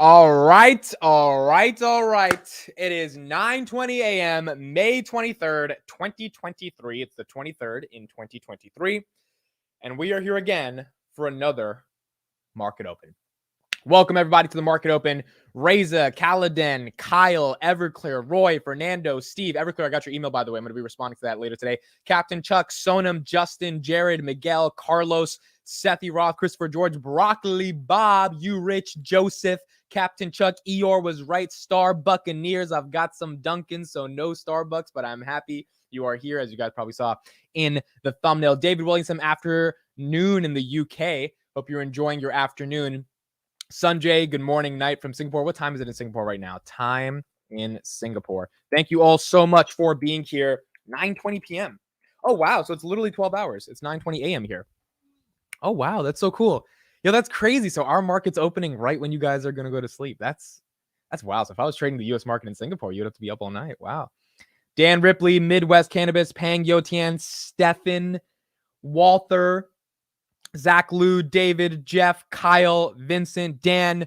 All right. It is 9:20 a.m., May 23rd, 2023. It's the 23rd in 2023, and we are here again for another Market Open. Welcome, everybody, to the Market Open. Reza, Kaladin, Kyle, Everclear, Roy, Fernando, Steve. Everclear, I got your email, by the way. I'm going to be responding to that later today. Captain Chuck, Sonam, Justin, Jared, Miguel, Carlos, Sethi Roth, Christopher George, Broccoli, Bob, You Rich, Joseph, Captain Chuck, Eeyore was right, Star Buccaneers. I've got some Dunkins, so no Starbucks, but I'm happy you are here, as you guys probably saw in the thumbnail. David Williamson, afternoon in the UK. Hope you're enjoying your afternoon. Sanjay, good morning, night from Singapore. What time is it in Singapore right now? Time in Singapore. Thank you all so much for being here. 9:20 p.m. Oh, wow. So it's literally 12 hours. It's 9:20 a.m. here. Oh, wow. That's so cool. Yo, that's crazy. So our market's opening right when you guys are going to go to sleep. That's wow. So if I was trading the U.S. market in Singapore, you'd have to be up all night. Wow. Dan Ripley, Midwest Cannabis, Pang Yotian, Stefan, Walther, Zach Liu, David, Jeff, Kyle, Vincent, Dan,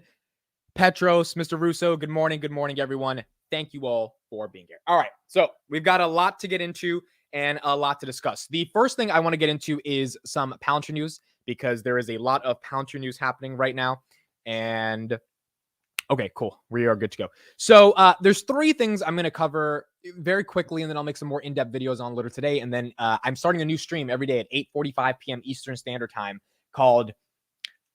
Petros, Mr. Russo. Good morning, everyone. Thank you all for being here. All right, so we've got a lot to get into and a lot to discuss. The first thing I want to get into is some Palantir news, because there is a lot of Palantir news happening right now. And okay, cool. We are good to go. So there's three things I'm going to cover very quickly, and then I'll make some more in-depth videos on later today. And then I'm starting a new stream every day at 8:45 p.m. Eastern Standard Time called,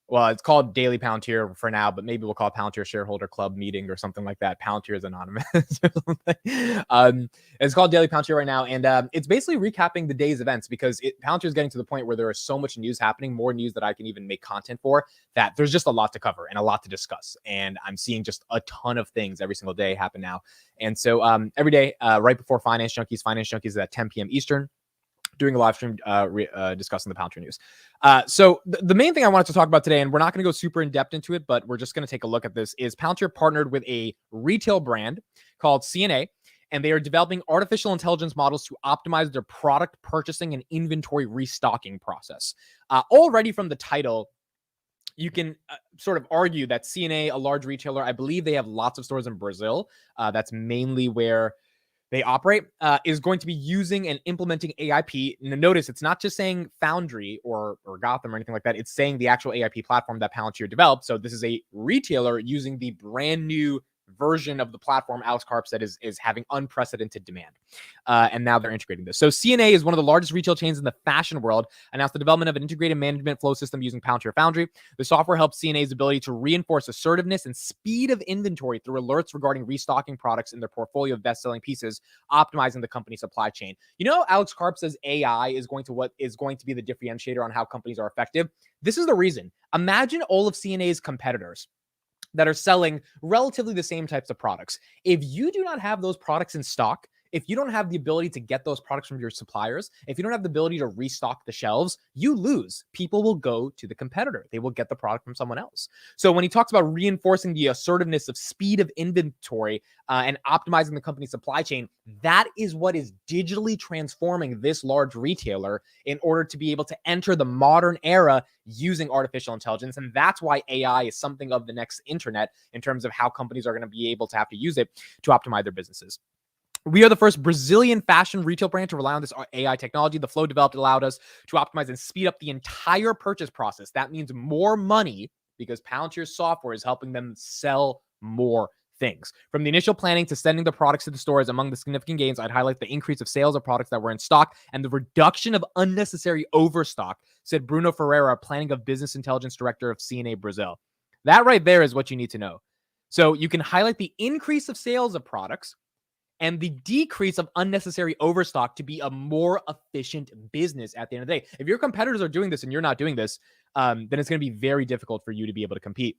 well, it's called Daily Palantir for now, but maybe we'll call it Palantir Shareholder Club Meeting or something like that. Palantir is anonymous or something. It's called Daily Palantir right now, and it's basically recapping the day's events, because Palantir is getting to the point where there is so much news happening, more news that I can even make content for, that there's just a lot to cover and a lot to discuss. And I'm seeing just a ton of things every single day happen now. And so every day, right before Finance Junkies is at 10 p.m. Eastern, doing a live stream discussing the Palantir news. So the main thing I wanted to talk about today, and we're not going to go super in depth into it, but we're just going to take a look at this, is Palantir partnered with a retail brand called CNA, and they are developing artificial intelligence models to optimize their product purchasing and inventory restocking process. Already from the title, you can sort of argue that CNA, a large retailer, I believe they have lots of stores in Brazil. That's mainly where they operate, is going to be using and implementing AIP. Notice it's not just saying Foundry or Gotham or anything like that. It's saying the actual AIP platform that Palantir developed. So this is a retailer using the brand new version of the platform Alex Karp said is having unprecedented demand. And now they're integrating this. So CNA is one of the largest retail chains in the fashion world, announced the development of an integrated management flow system using Palantir Foundry. The software helps CNA's ability to reinforce assertiveness and speed of inventory through alerts regarding restocking products in their portfolio of best-selling pieces, optimizing the company's supply chain. You know, Alex Karp says AI is going to be the differentiator on how companies are effective. This is the reason. Imagine all of CNA's competitors that are selling relatively the same types of products. If you do not have those products in stock, if you don't have the ability to get those products from your suppliers, if you don't have the ability to restock the shelves, you lose. People will go to the competitor. They will get the product from someone else. So when he talks about reinforcing the assertiveness of speed of inventory and optimizing the company's supply chain, that is what is digitally transforming this large retailer in order to be able to enter the modern era using artificial intelligence. And that's why AI is something of the next internet in terms of how companies are going to be able to have to use it to optimize their businesses. We are the first Brazilian fashion retail brand to rely on this AI technology. The flow developed allowed us to optimize and speed up the entire purchase process. That means more money, because Palantir's software is helping them sell more things. From the initial planning to sending the products to the stores, among the significant gains, I'd highlight the increase of sales of products that were in stock and the reduction of unnecessary overstock, said Bruno Ferreira, Planning of Business Intelligence Director of CNA Brazil. That right there is what you need to know. So you can highlight the increase of sales of products and the decrease of unnecessary overstock to be a more efficient business at the end of the day. If your competitors are doing this and you're not doing this, then it's going to be very difficult for you to be able to compete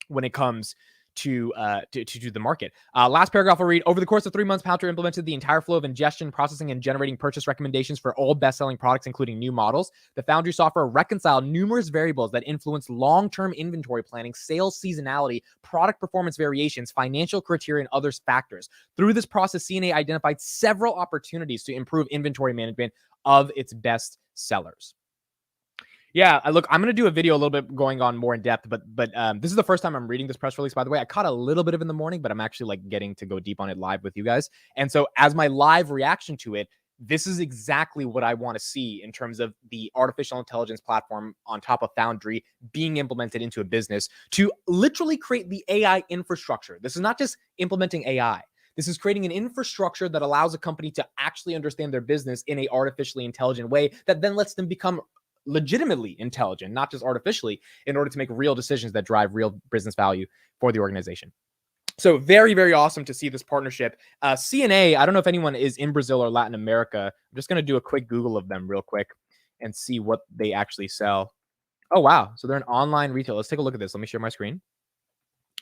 when it comes to the market. Last paragraph I'll read. Over the course of 3 months, Palantir implemented the entire flow of ingestion, processing, and generating purchase recommendations for all best-selling products, including new models. The Foundry software reconciled numerous variables that influence long-term inventory planning, sales seasonality, product performance variations, financial criteria, and other factors. Through this process, CNA identified several opportunities to improve inventory management of its best sellers. Yeah, look, I'm gonna do a video a little bit going on more in depth, but this is the first time I'm reading this press release. By the way, I caught a little bit of it in the morning, but I'm actually like getting to go deep on it live with you guys. And so, as my live reaction to it, this is exactly what I want to see in terms of the artificial intelligence platform on top of Foundry being implemented into a business to literally create the AI infrastructure. This is not just implementing AI. This is creating an infrastructure that allows a company to actually understand their business in a artificially intelligent way that then lets them become legitimately intelligent, not just artificially, in order to make real decisions that drive real business value for the organization. So very, very awesome to see this partnership. CNA, I don't know if anyone is in Brazil or Latin America. I'm just going to do a quick Google of them real quick and see what they actually sell. Oh, wow. So they're an online retailer. Let's take a look at this. Let me share my screen.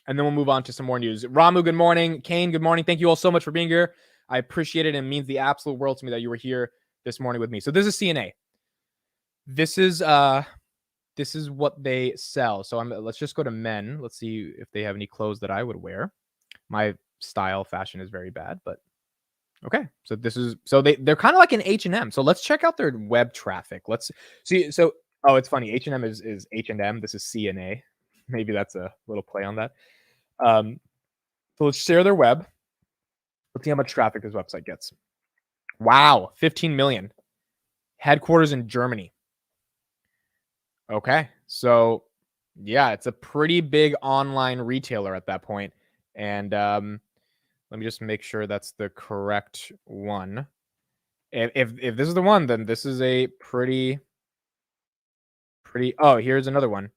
And then we'll move on to some more news. Ramu, good morning. Kane, good morning. Thank you all so much for being here. I appreciate it. And it means the absolute world to me that you were here this morning with me. So this is CNA. This is what they sell. So let's just go to men. Let's see if they have any clothes that I would wear. My style fashion is very bad, but okay. So they're kind of like an H&M. So let's check out their web traffic. Let's see. So it's funny. H&M is H&M. This is CNA. Maybe that's a little play on that. So let's share their web. Let's see how much traffic this website gets. Wow, 15 million. Headquarters in Germany. Okay, so yeah, it's a pretty big online retailer at that point. And let me just make sure that's the correct one. If this is the one, then this is a pretty. Oh, here's another one.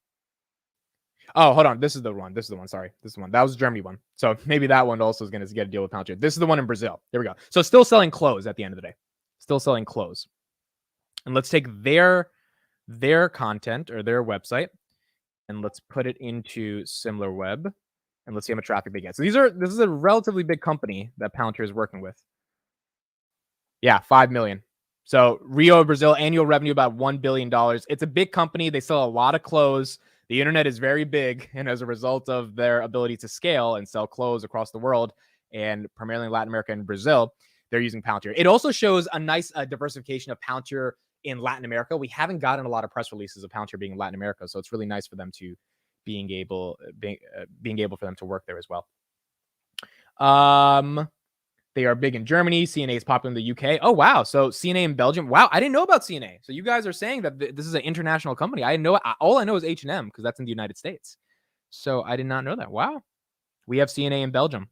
Oh, hold on. This is the one. Sorry. This is the one. That was the Germany one. So maybe that one also is going to get a deal with Palantir. This is the one in Brazil. There we go. So still selling clothes at the end of the day. Still selling clothes. And let's take their content or their website and let's put it into SimilarWeb and let's see how much traffic they get. So this is a relatively big company that Palantir is working with. Yeah, 5 million. So Rio, Brazil, annual revenue about $1 billion. It's a big company. They sell a lot of clothes. The internet is very big, and as a result of their ability to scale and sell clothes across the world, and primarily in Latin America and Brazil, they're using Palantir. It also shows a nice diversification of Palantir in Latin America. We haven't gotten a lot of press releases of Palantir being in Latin America, so it's really nice for them to being able for them to work there as well. They are big in Germany. CNA is popular in the UK. Oh, wow. So CNA in Belgium. Wow. I didn't know about CNA. So you guys are saying that this is an international company. I know all I know is H&M because that's in the United States. So I did not know that. Wow. We have CNA in Belgium.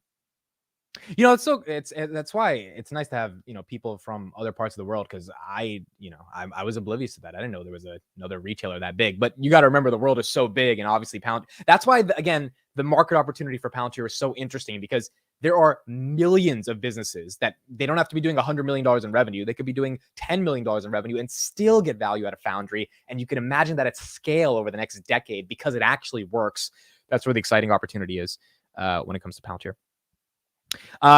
You know, that's why it's nice to have, people from other parts of the world because I was oblivious to that. I didn't know there was another retailer that big. But you got to remember the world is so big and obviously Palantir. That's why, again, the market opportunity for Palantir is so interesting because there are millions of businesses that they don't have to be doing $100 million in revenue. They could be doing $10 million in revenue and still get value out of Foundry. And you can imagine that at scale over the next decade because it actually works. That's where the exciting opportunity is when it comes to Palantir.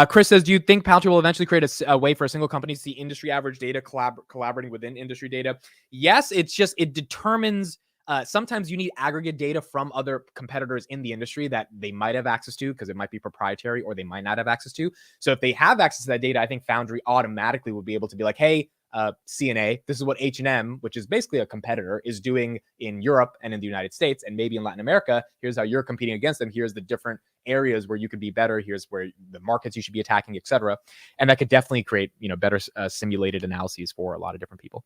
Chris says, do you think Palantir will eventually create a way for a single company to see industry average data collaborating within industry data? Yes, it's just, it determines, sometimes you need aggregate data from other competitors in the industry that they might have access to because it might be proprietary or they might not have access to. So if they have access to that data, I think Foundry automatically would be able to be like, hey, CNA, this is what H&M, which is basically a competitor, is doing in Europe and in the United States and maybe in Latin America. Here's how you're competing against them. Here's the different areas where you could be better. Here's where the markets you should be attacking, etc. And that could definitely create, better simulated analyses for a lot of different people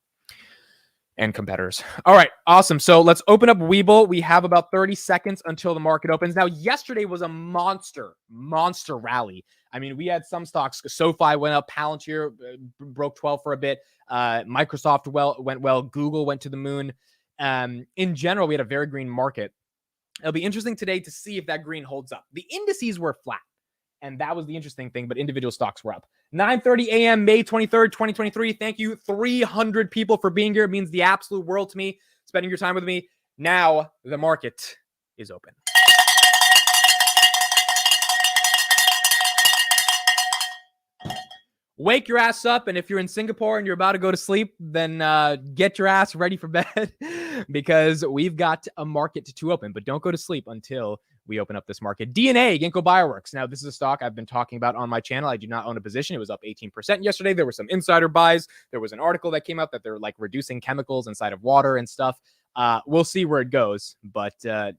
and competitors. All right, awesome. So let's open up Webull. We have about 30 seconds until the market opens. Now, yesterday was a monster rally. I mean, we had some stocks. SoFi went up. Palantir broke 12 for a bit. Microsoft went well. Google went to the moon. In general, we had a very green market. It'll be interesting today to see if that green holds up. The indices were flat, and that was the interesting thing, but individual stocks were up. 9:30 a.m., May 23rd, 2023. Thank you, 300 people for being here. It means the absolute world to me, spending your time with me. Now the market is open. Wake your ass up, and if you're in Singapore and you're about to go to sleep, then get your ass ready for bed because we've got a market to open. But don't go to sleep until we open up this market. DNA, Ginkgo Bioworks. Now, this is a stock I've been talking about on my channel. I do not own a position. It was up 18% yesterday. There were some insider buys. There was an article that came out that they're like reducing chemicals inside of water and stuff. We'll see where it goes, but I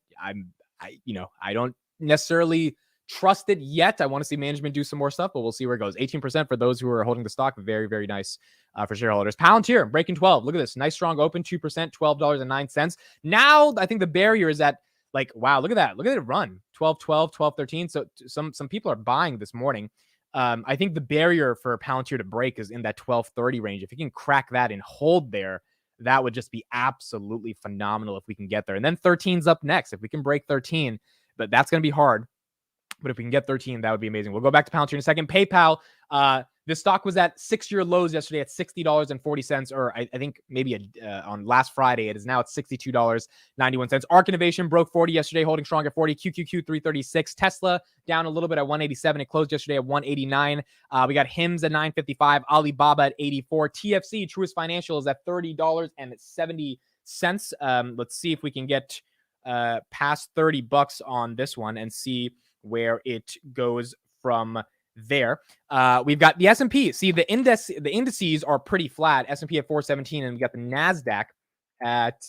don't necessarily trust it yet. I want to see management do some more stuff, but we'll see where it goes. 18% for those who are holding the stock. Very, very nice for shareholders. Palantir breaking 12. Look at this. Nice strong open, 2%, $12.09. Now I think the barrier is at like, wow, look at that. Look at it run. 12, 12, 12, 13. So some people are buying this morning. I think the barrier for Palantir to break is in that 1230 range. If you can crack that and hold there, that would just be absolutely phenomenal if we can get there. And then 13's up next. If we can break 13, but that's going to be hard. But if we can get 13, that would be amazing. We'll go back to Palantir in a second. PayPal, this stock was at 6-year lows yesterday at $60.40, or I think maybe on last Friday. It is now at $62.91. Arc Innovation broke 40 yesterday, holding strong at 40. QQQ 336. Tesla down a little bit at 187. It closed yesterday at 189. We got HIMS at 955. Alibaba at 84. TFC, Truist Financial, is at $30.70. Let's see if we can get past $30 on this one and see where it goes from there. We've got the S&P. See, the indices are pretty flat. S&P at 417, and we got the NASDAQ at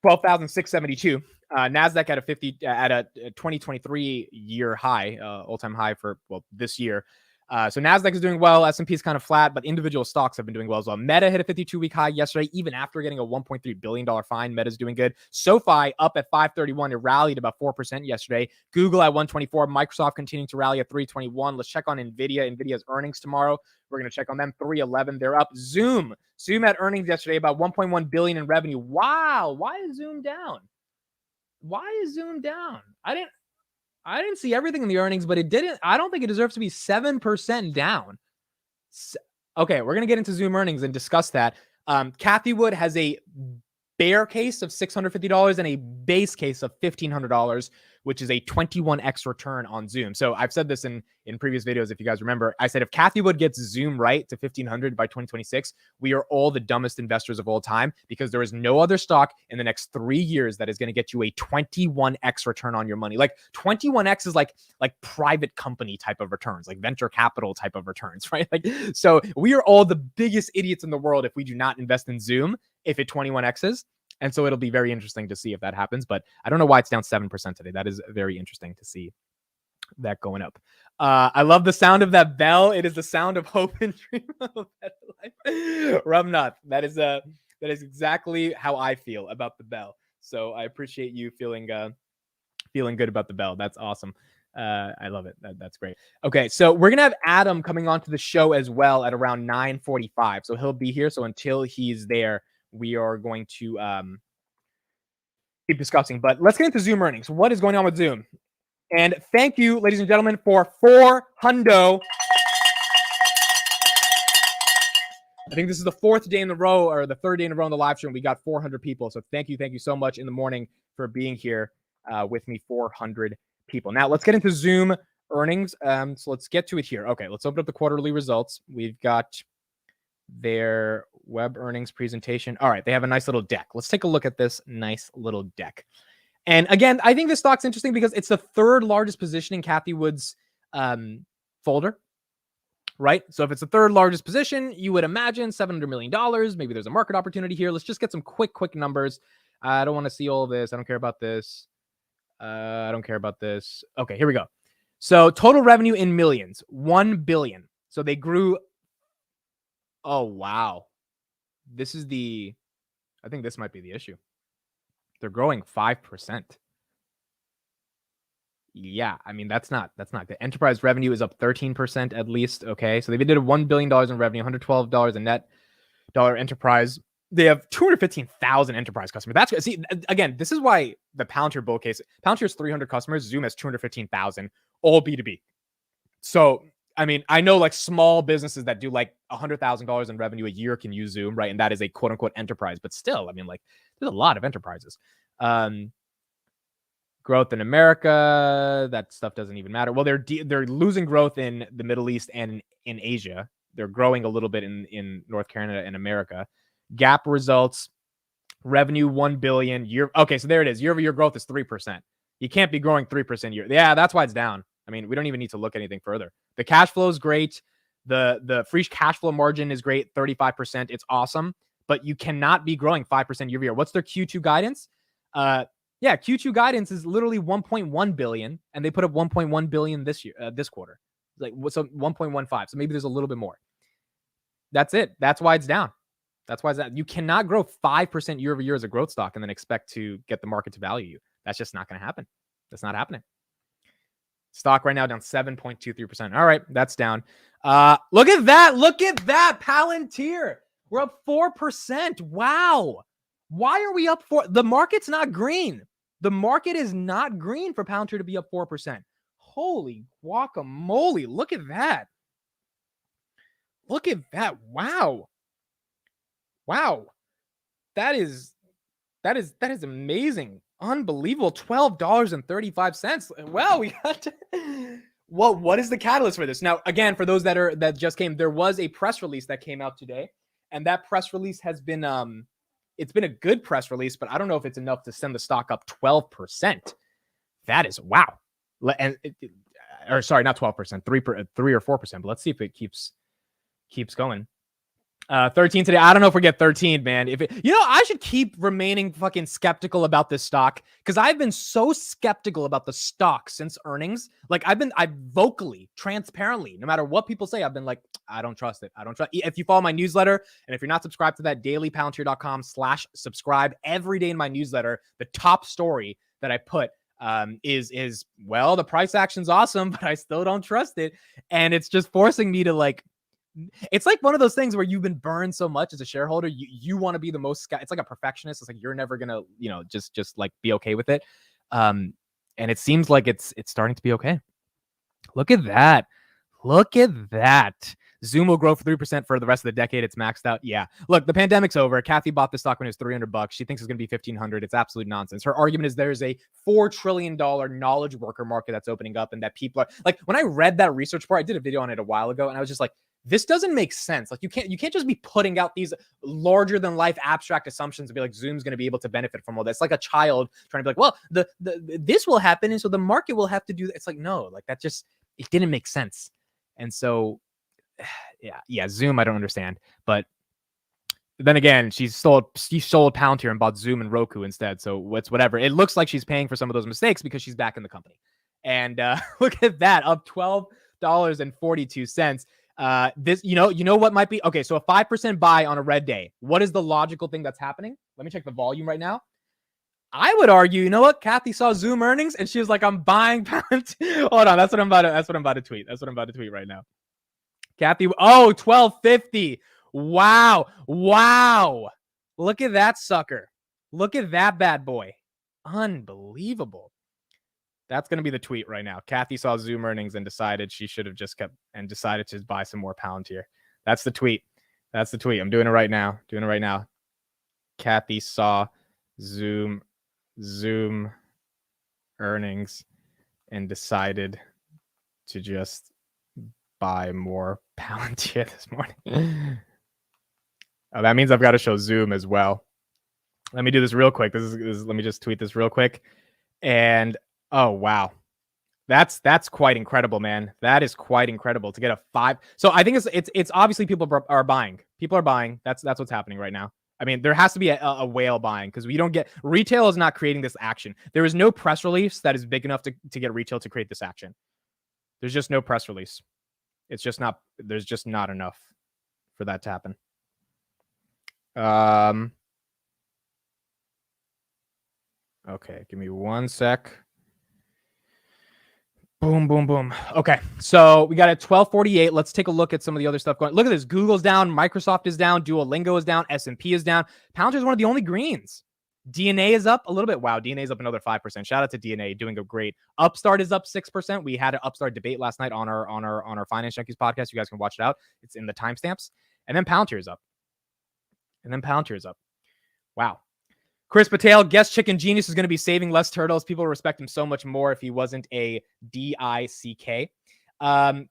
12,672. NASDAQ at a 2023 year high, all-time high for this year. So NASDAQ is doing well. S&P is kind of flat, but individual stocks have been doing well as well. Meta hit a 52-week high yesterday, even after getting a $1.3 billion fine. Meta's doing good. SoFi up at 531. It rallied about 4% yesterday. Google at 124. Microsoft continuing to rally at 321. Let's check on NVIDIA. NVIDIA's earnings tomorrow. We're going to check on them. 311. They're up. Zoom had earnings yesterday, about $1.1 billion in revenue. Wow. Why is Zoom down? I didn't see everything in the earnings, but I don't think it deserves to be 7% down. Okay, we're going to get into Zoom earnings and discuss that. Cathie Wood has a bear case of $650 and a base case of $1,500, which is a 21x return on Zoom. So I've said this in previous videos, if you guys remember. I said if Cathie Wood gets Zoom right to 1,500 by 2026, we are all the dumbest investors of all time, because there is no other stock in the next 3 years that is going to get you a 21x return on your money. Like 21x is like private company type of returns, like venture capital type of returns, right? Like, so we are all the biggest idiots in the world if we do not invest in Zoom if it 21x's. And so it'll be very interesting to see if that happens, but I don't know why it's down 7% today. That is very interesting to see that going up. I love the sound of that bell. It is the sound of hope and dream of a better life. Ramnath, that is exactly how I feel about the bell. So I appreciate you feeling good about the bell. That's awesome. I love it. That's great. Okay, so we're gonna have Adam coming onto the show as well at around 9:45. So he'll be here. So until he's there, we are going to keep discussing. But let's get into Zoom earnings. What is going on with Zoom? And thank you, ladies and gentlemen, for 400. I think this is the fourth day in a row, or the third day in a row in the live stream. We got 400 people. So thank you so much in the morning for being here with me, 400 people. Now let's get into Zoom earnings. So let's get to it here. Okay, let's open up the quarterly results. We've got their web earnings presentation. All right, they have a nice little deck. Let's take a look at this nice little deck. And again, I think this stock's interesting because it's the third largest position in Cathie Wood's folder, right? So if it's the third largest position, you would imagine $700 million. Maybe there's a market opportunity here. Let's just get some quick numbers. I don't want to see all of this. I don't care about this. I don't care about this. Okay, here we go. So total revenue in millions, 1 billion. So they grew. Oh, wow. I think this might be the issue. They're growing 5%. Yeah, I mean, that's not good. Enterprise revenue is up 13% at least. Okay, so they did $1 billion in revenue, $112 in net dollar enterprise. They have 215,000 enterprise customers. That's good. See, again, this is why the Palantir bull case. Palantir has 300 customers. Zoom has 215,000, all B2B. So, I mean, I know like small businesses that do like $100,000 in revenue a year can use Zoom, right? And that is a quote unquote enterprise. But still, I mean, like there's a lot of enterprises. Growth in America, that stuff doesn't even matter. Well, they're losing growth in the Middle East and in Asia. They're growing a little bit in North Carolina and America. GAAP results, revenue 1 billion. Okay, so there it is. Year-over-year growth is 3%. You can't be growing 3% year. Yeah, that's why it's down. I mean, we don't even need to look anything further. The cash flow is great. The free cash flow margin is great, 35%. It's awesome. but you cannot be growing 5% year over year. What's their Q2 guidance? Q2 guidance is literally 1.1 billion, and they put up 1.1 billion this year, this quarter. Like, so 1.15. So maybe there's a little bit more. That's it. That's why it's down. That's why it's down. You cannot grow 5% year over year as a growth stock and then expect to get the market to value you. That's just not going to happen. That's not happening. Stock right now down 7.23%. All right, that's down. Look at that. Look at that. Palantir. We're up 4%. Wow. Why are we up 4? The market's not green. The market is not green for Palantir to be up 4%. Holy guacamole. Look at that. Look at that. Wow. Wow. That is amazing. Unbelievable. $12.35. Well, we got to... Well, what is the catalyst for this? Now, again, for those that just came, there was a press release that came out today, and that press release has been it's been a good press release, but I don't know if it's enough to send the stock up 12%. That is wow. And sorry, not 12%, 3 or 4%, but let's see if it keeps going. 13 today. I don't know if we get 13, man. I should keep remaining fucking skeptical about this stock, because I've been so skeptical about the stock since earnings. Like, I vocally, transparently, no matter what people say, I've been like, I don't trust it. I don't trust. If you follow my newsletter, and if you're not subscribed to that, dailypalantir.com/subscribe, every day in my newsletter, the top story that I put is well, the price action's awesome, but I still don't trust it. And it's just forcing me to, like, it's like one of those things where you've been burned so much as a shareholder, you want to be the most, it's like a perfectionist. It's like, you're never gonna, just like be okay with it. And it seems like it's starting to be okay. Look at that. Look at that. Zoom will grow for 3% for the rest of the decade. It's maxed out. Yeah. Look, the pandemic's over. Kathy bought this stock when it was $300. She thinks it's going to be $1,500. It's absolute nonsense. Her argument is there's a $4 trillion knowledge worker market that's opening up, and that people are like, when I read that research report, I did a video on it a while ago, and I was just like, this doesn't make sense. Like, you can't just be putting out these larger than life abstract assumptions and be like, Zoom's going to be able to benefit from all this. Like a child trying to be like, well, this will happen, and so the market will have to do that. It's like, no, like, that just, it didn't make sense. And so, yeah, Zoom, I don't understand. But then again, she sold Palantir and bought Zoom and Roku instead. So it's whatever. It looks like she's paying for some of those mistakes because she's back in the company. And look at that, up $12.42. This, you know what might be okay. So a 5% buy on a red day. What is the logical thing that's happening? Let me check the volume right now. I would argue, you know what? Kathy saw Zoom earnings and she was like, I'm buying Palantir. Hold on, that's what I'm about to tweet. That's what I'm about to tweet right now. Kathy, $12.50. Wow. Look at that sucker. Look at that bad boy. Unbelievable. That's going to be the tweet right now. Kathy saw Zoom earnings and decided she should have just kept and decided to buy some more Palantir. That's the tweet. I'm doing it right now. Kathy saw Zoom earnings and decided to just buy more Palantir this morning. Oh, that means I've got to show Zoom as well. Let me do this real quick. Let me just tweet this real quick. And oh, wow. That's quite incredible, man. That is quite incredible to get a 5. So I think it's obviously people are buying. People are buying. That's what's happening right now. I mean, there has to be a whale buying, because we don't get, retail is not creating this action. There is no press release that is big enough to get retail to create this action. There's just no press release. It's just not, there's just not enough for that to happen. Okay, give me one sec. Boom. Okay, so we got at 12:48. Let's take a look at some of the other stuff going. Look at this. Google's down. Microsoft is down. Duolingo is down. S&P is down. Palantir is one of the only greens. DNA is up a little bit. Wow, DNA is up another 5%. Shout out to DNA, doing a great. Upstart is up 6%. We had an Upstart debate last night on our Finance Junkies podcast. You guys can watch it out. It's in the timestamps. And then Palantir is up. Wow. Chris Patel, guest Chicken Genius is going to be saving less turtles. People respect him so much more if he wasn't a DICK. I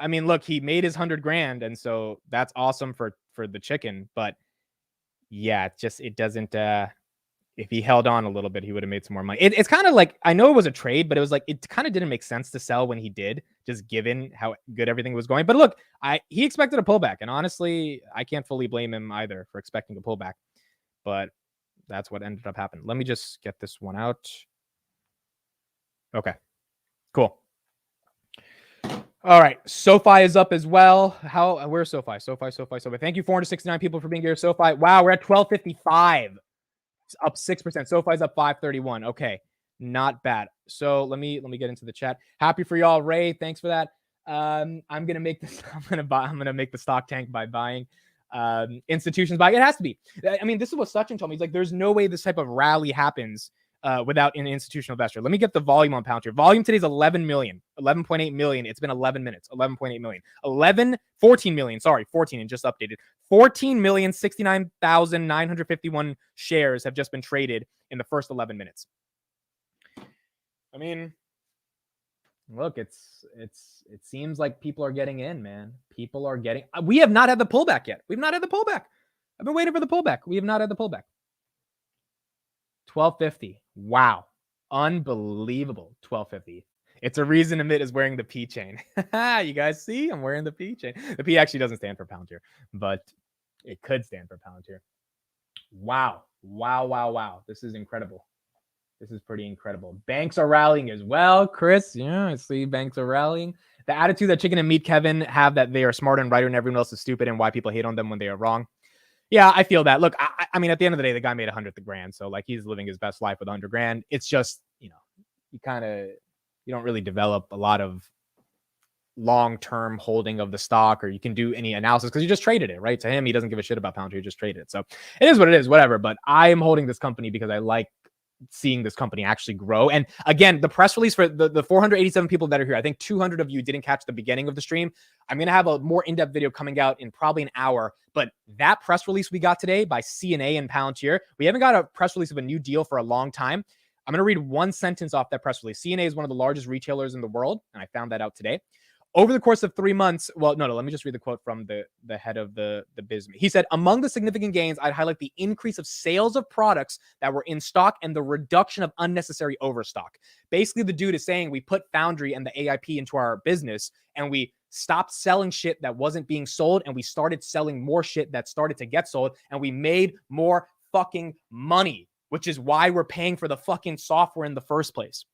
mean, look, he made his $100,000, and so that's awesome for the chicken. But yeah, it doesn't. If he held on a little bit, he would have made some more money. It's kind of like, I know it was a trade, but it was like, it kind of didn't make sense to sell when he did, just given how good everything was going. But look, he expected a pullback, and honestly, I can't fully blame him either for expecting a pullback. But that's what ended up happening. Let me just get this one out. Okay, cool. All right, SoFi is up as well. Where's SoFi? SoFi. Thank you, 469 people for being here. SoFi. Wow, we're at 1255. Up 6%. SoFi's up 531. Okay, not bad. So let me get into the chat. Happy for y'all, Ray. Thanks for that. I'm gonna make this. I'm gonna make the stock tank by buying institutions buying. It has to be. I mean, this is what Sachin told me. He's like, there's no way this type of rally happens without an institutional investor. Let me get the volume on Palantir. Volume today is 11 million, 11.8 million. It's been 11 minutes, 11.8 million, 14 million. Sorry, 14 and just updated. 14,069,951 shares have just been traded in the first 11 minutes. I mean, look, it seems like people are getting in, man. People are getting. We have not had the pullback yet. We've not had the pullback. I've been waiting for the pullback. We have not had the pullback. 1250. Wow. Unbelievable. 1250. It's a reason Amit is wearing the P chain. You guys see? I'm wearing the P chain. The P actually doesn't stand for Palantir, but it could stand for Palantir. Wow. This is incredible. This is pretty incredible. Banks are rallying as well, Chris. Yeah, I see banks are rallying. The attitude that Chicken and Meat Kevin have that they are smarter and righter and everyone else is stupid and why people hate on them when they are wrong. Yeah, I feel that. Look, I mean, at the end of the day, the guy made $100,000. So like he's living his best life with $100,000. It's just, you don't really develop a lot of long-term holding of the stock, or you can do any analysis because you just traded it, right? To him, he doesn't give a shit about Palantir, he just traded it. So it is what it is, whatever. But I am holding this company because I like seeing this company actually grow. And again, the press release for the 487 people that are here, I think 200 of you didn't catch the beginning of the stream. I'm going to have a more in-depth video coming out in probably an hour, but that press release we got today by CNA and Palantir, we haven't got a press release of a new deal for a long time. I'm going to read one sentence off that press release. CNA is one of the largest retailers in the world, and I found that out today. Over the course of 3 months, well, no, let me just read the quote from the head of the BISME. He said, among the significant gains, I'd highlight the increase of sales of products that were in stock and the reduction of unnecessary overstock. Basically, the dude is saying we put Foundry and the AIP into our business and we stopped selling shit that wasn't being sold and we started selling more shit that started to get sold and we made more fucking money, which is why we're paying for the fucking software in the first place.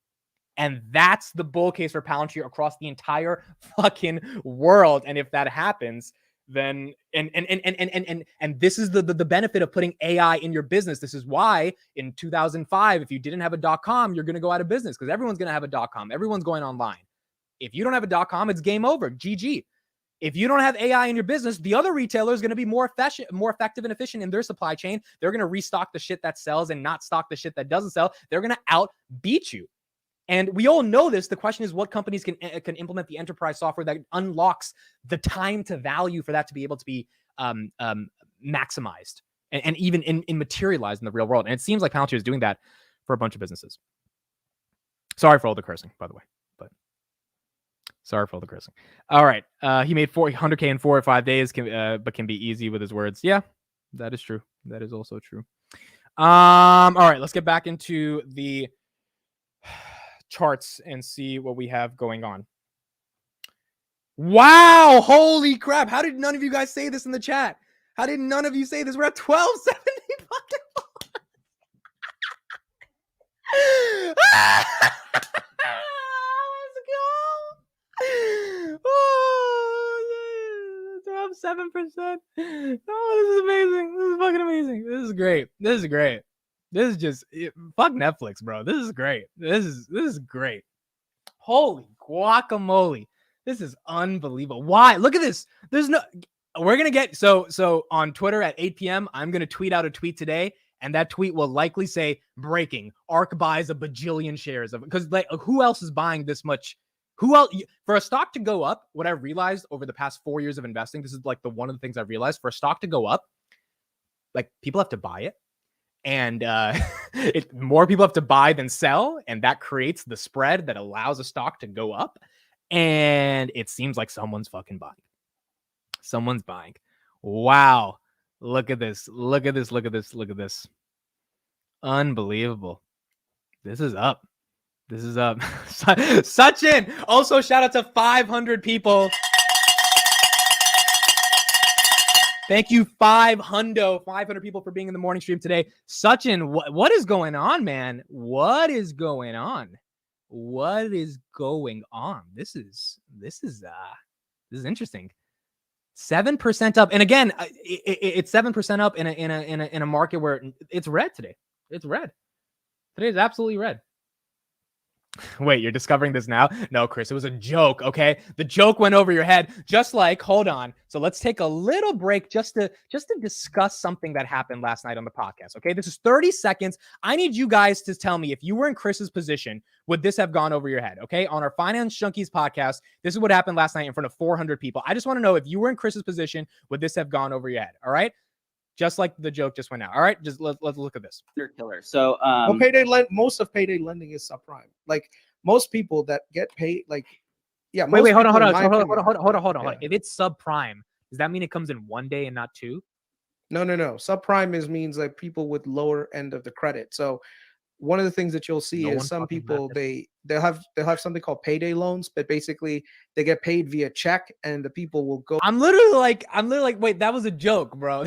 And that's the bull case for Palantir across the entire fucking world. And if that happens, then and this is the benefit of putting AI in your business. This is why in 2005, if you didn't have a .com, you're going to go out of business because everyone's going to have a .com. Everyone's going online. If you don't have a .com, it's game over. GG. If you don't have AI in your business, the other retailer is going to be more effective and efficient in their supply chain. They're going to restock the shit that sells and not stock the shit that doesn't sell. They're going to outbeat you. And we all know this. The question is what companies can implement the enterprise software that unlocks the time to value for that to be able to be maximized and even in materialized in the real world. And it seems like Palantir is doing that for a bunch of businesses. Sorry for all the cursing, by the way. But sorry for all the cursing. All right. He made $400K in 4 or 5 days, but can be easy with his words. Yeah, that is true. That is also true. All right. Let's get back into the charts and see what we have going on. Wow, holy crap. How did none of you guys say this in the chat? How did none of you say this? We're at 1270 fucking let's go. Oh, we're up 7%. Oh, this is amazing. This is fucking amazing. This is great. This is great. This is just fuck Netflix, bro. This is great. This is great. Holy guacamole. This is unbelievable. Why? Look at this. We're going to get, so on Twitter at 8 p.m., I'm going to tweet out a tweet today, and that tweet will likely say, breaking, ARK buys a bajillion shares of it. Because like, who else is buying this much? Who else? For a stock to go up, what I've realized over the past 4 years of investing, this is like one of the things I've realized, for a stock to go up, like people have to buy it. And more people have to buy than sell, and that creates the spread that allows a stock to go up. And it seems like someone's fucking buying. Someone's buying. Wow. Look at this. Look at this. Look at this. Look at this. Unbelievable. This is up. This is up. Sachin. Also, shout out to 500 people. Thank you, 500 people for being in the morning stream today. Sachin, what is going on, man? What is going on? What is going on? This is interesting. 7% up, and again, it's 7% up in a market where it's red today. It's red. Today is absolutely red. Wait, you're discovering this now? No, Chris, it was a joke, okay? The joke went over your head. Just like, hold on. So let's take a little break just to discuss something that happened last night on the podcast, okay? This is 30 seconds. I need you guys to tell me, if you were in Chris's position, would this have gone over your head, okay? On our Finance Junkies podcast, this is what happened last night in front of 400 people. I just want to know, if you were in Chris's position, would this have gone over your head, all right? Just like the joke just went out. All right, just let's look at this. Killer. So, most of payday lending is subprime. Like most people that get paid, like, yeah. Wait, hold on. If it's subprime, does that mean it comes in one day and not two? No. Subprime means like people with lower end of the credit. So one of the things that you'll see is some people they'll have something called payday loans, but basically they get paid via check, and the people will go. I'm literally like, wait, that was a joke, bro.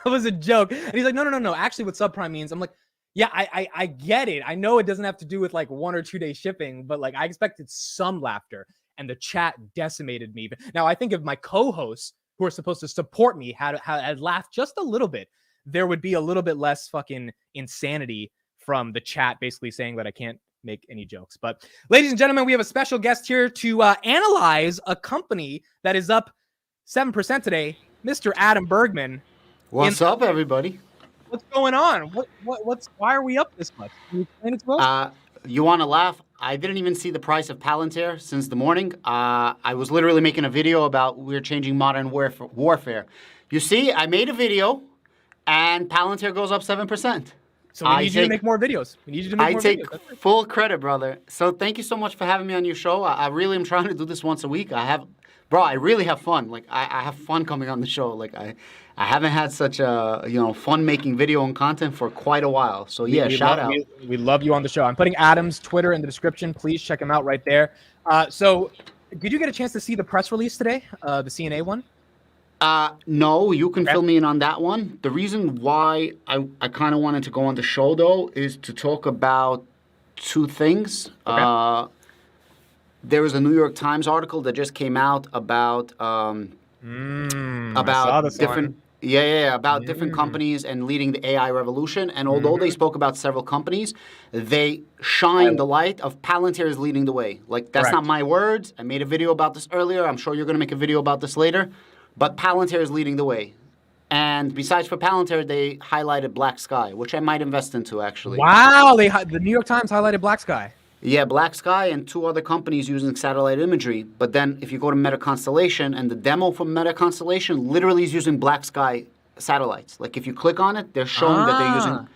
That was a joke. And he's like, no. Actually, what subprime means, I'm like, yeah, I get it. I know it doesn't have to do with like 1 or 2 day shipping, but like I expected some laughter, and the chat decimated me. Now I think if my co-hosts, who are supposed to support me, had laughed just a little bit, there would be a little bit less fucking insanity from the chat basically saying that I can't make any jokes. But ladies and gentlemen, we have a special guest here to analyze a company that is up 7% today, Mr. Adam Bergman. What's up, everybody? What's going on? Why are we up this much? Can you explain it to us? You want to laugh? I didn't even see the price of Palantir since the morning. I was literally making a video about we're changing modern warfare. You see, I made a video, and Palantir goes up 7%. So we need you to make more videos. I take full credit, brother. So thank you so much for having me on your show. I really am trying to do this once a week. I really have fun. Like I have fun coming on the show. Like I haven't had such a fun making video and content for quite a while. So yeah, shout out. We love you on the show. I'm putting Adam's Twitter in the description. Please check him out right there. So did you get a chance to see the press release today, the CNA one? No, you can fill me in on that one. The reason why I kind of wanted to go on the show, though, is to talk about two things. Okay. There was a New York Times article that just came out about different different companies and leading the AI revolution. And although they spoke about several companies, they shine the light of Palantir is leading the way. Like, that's not my words. I made a video about this earlier. I'm sure you're going to make a video about this later. But Palantir is leading the way. And besides for Palantir, they highlighted Black Sky, which I might invest into, actually. Wow, the New York Times highlighted Black Sky. Yeah, Black Sky and 2 other companies using satellite imagery. But then if you go to Meta Constellation, and the demo from Meta Constellation literally is using Black Sky satellites. Like, if you click on it, they're showing that they're using...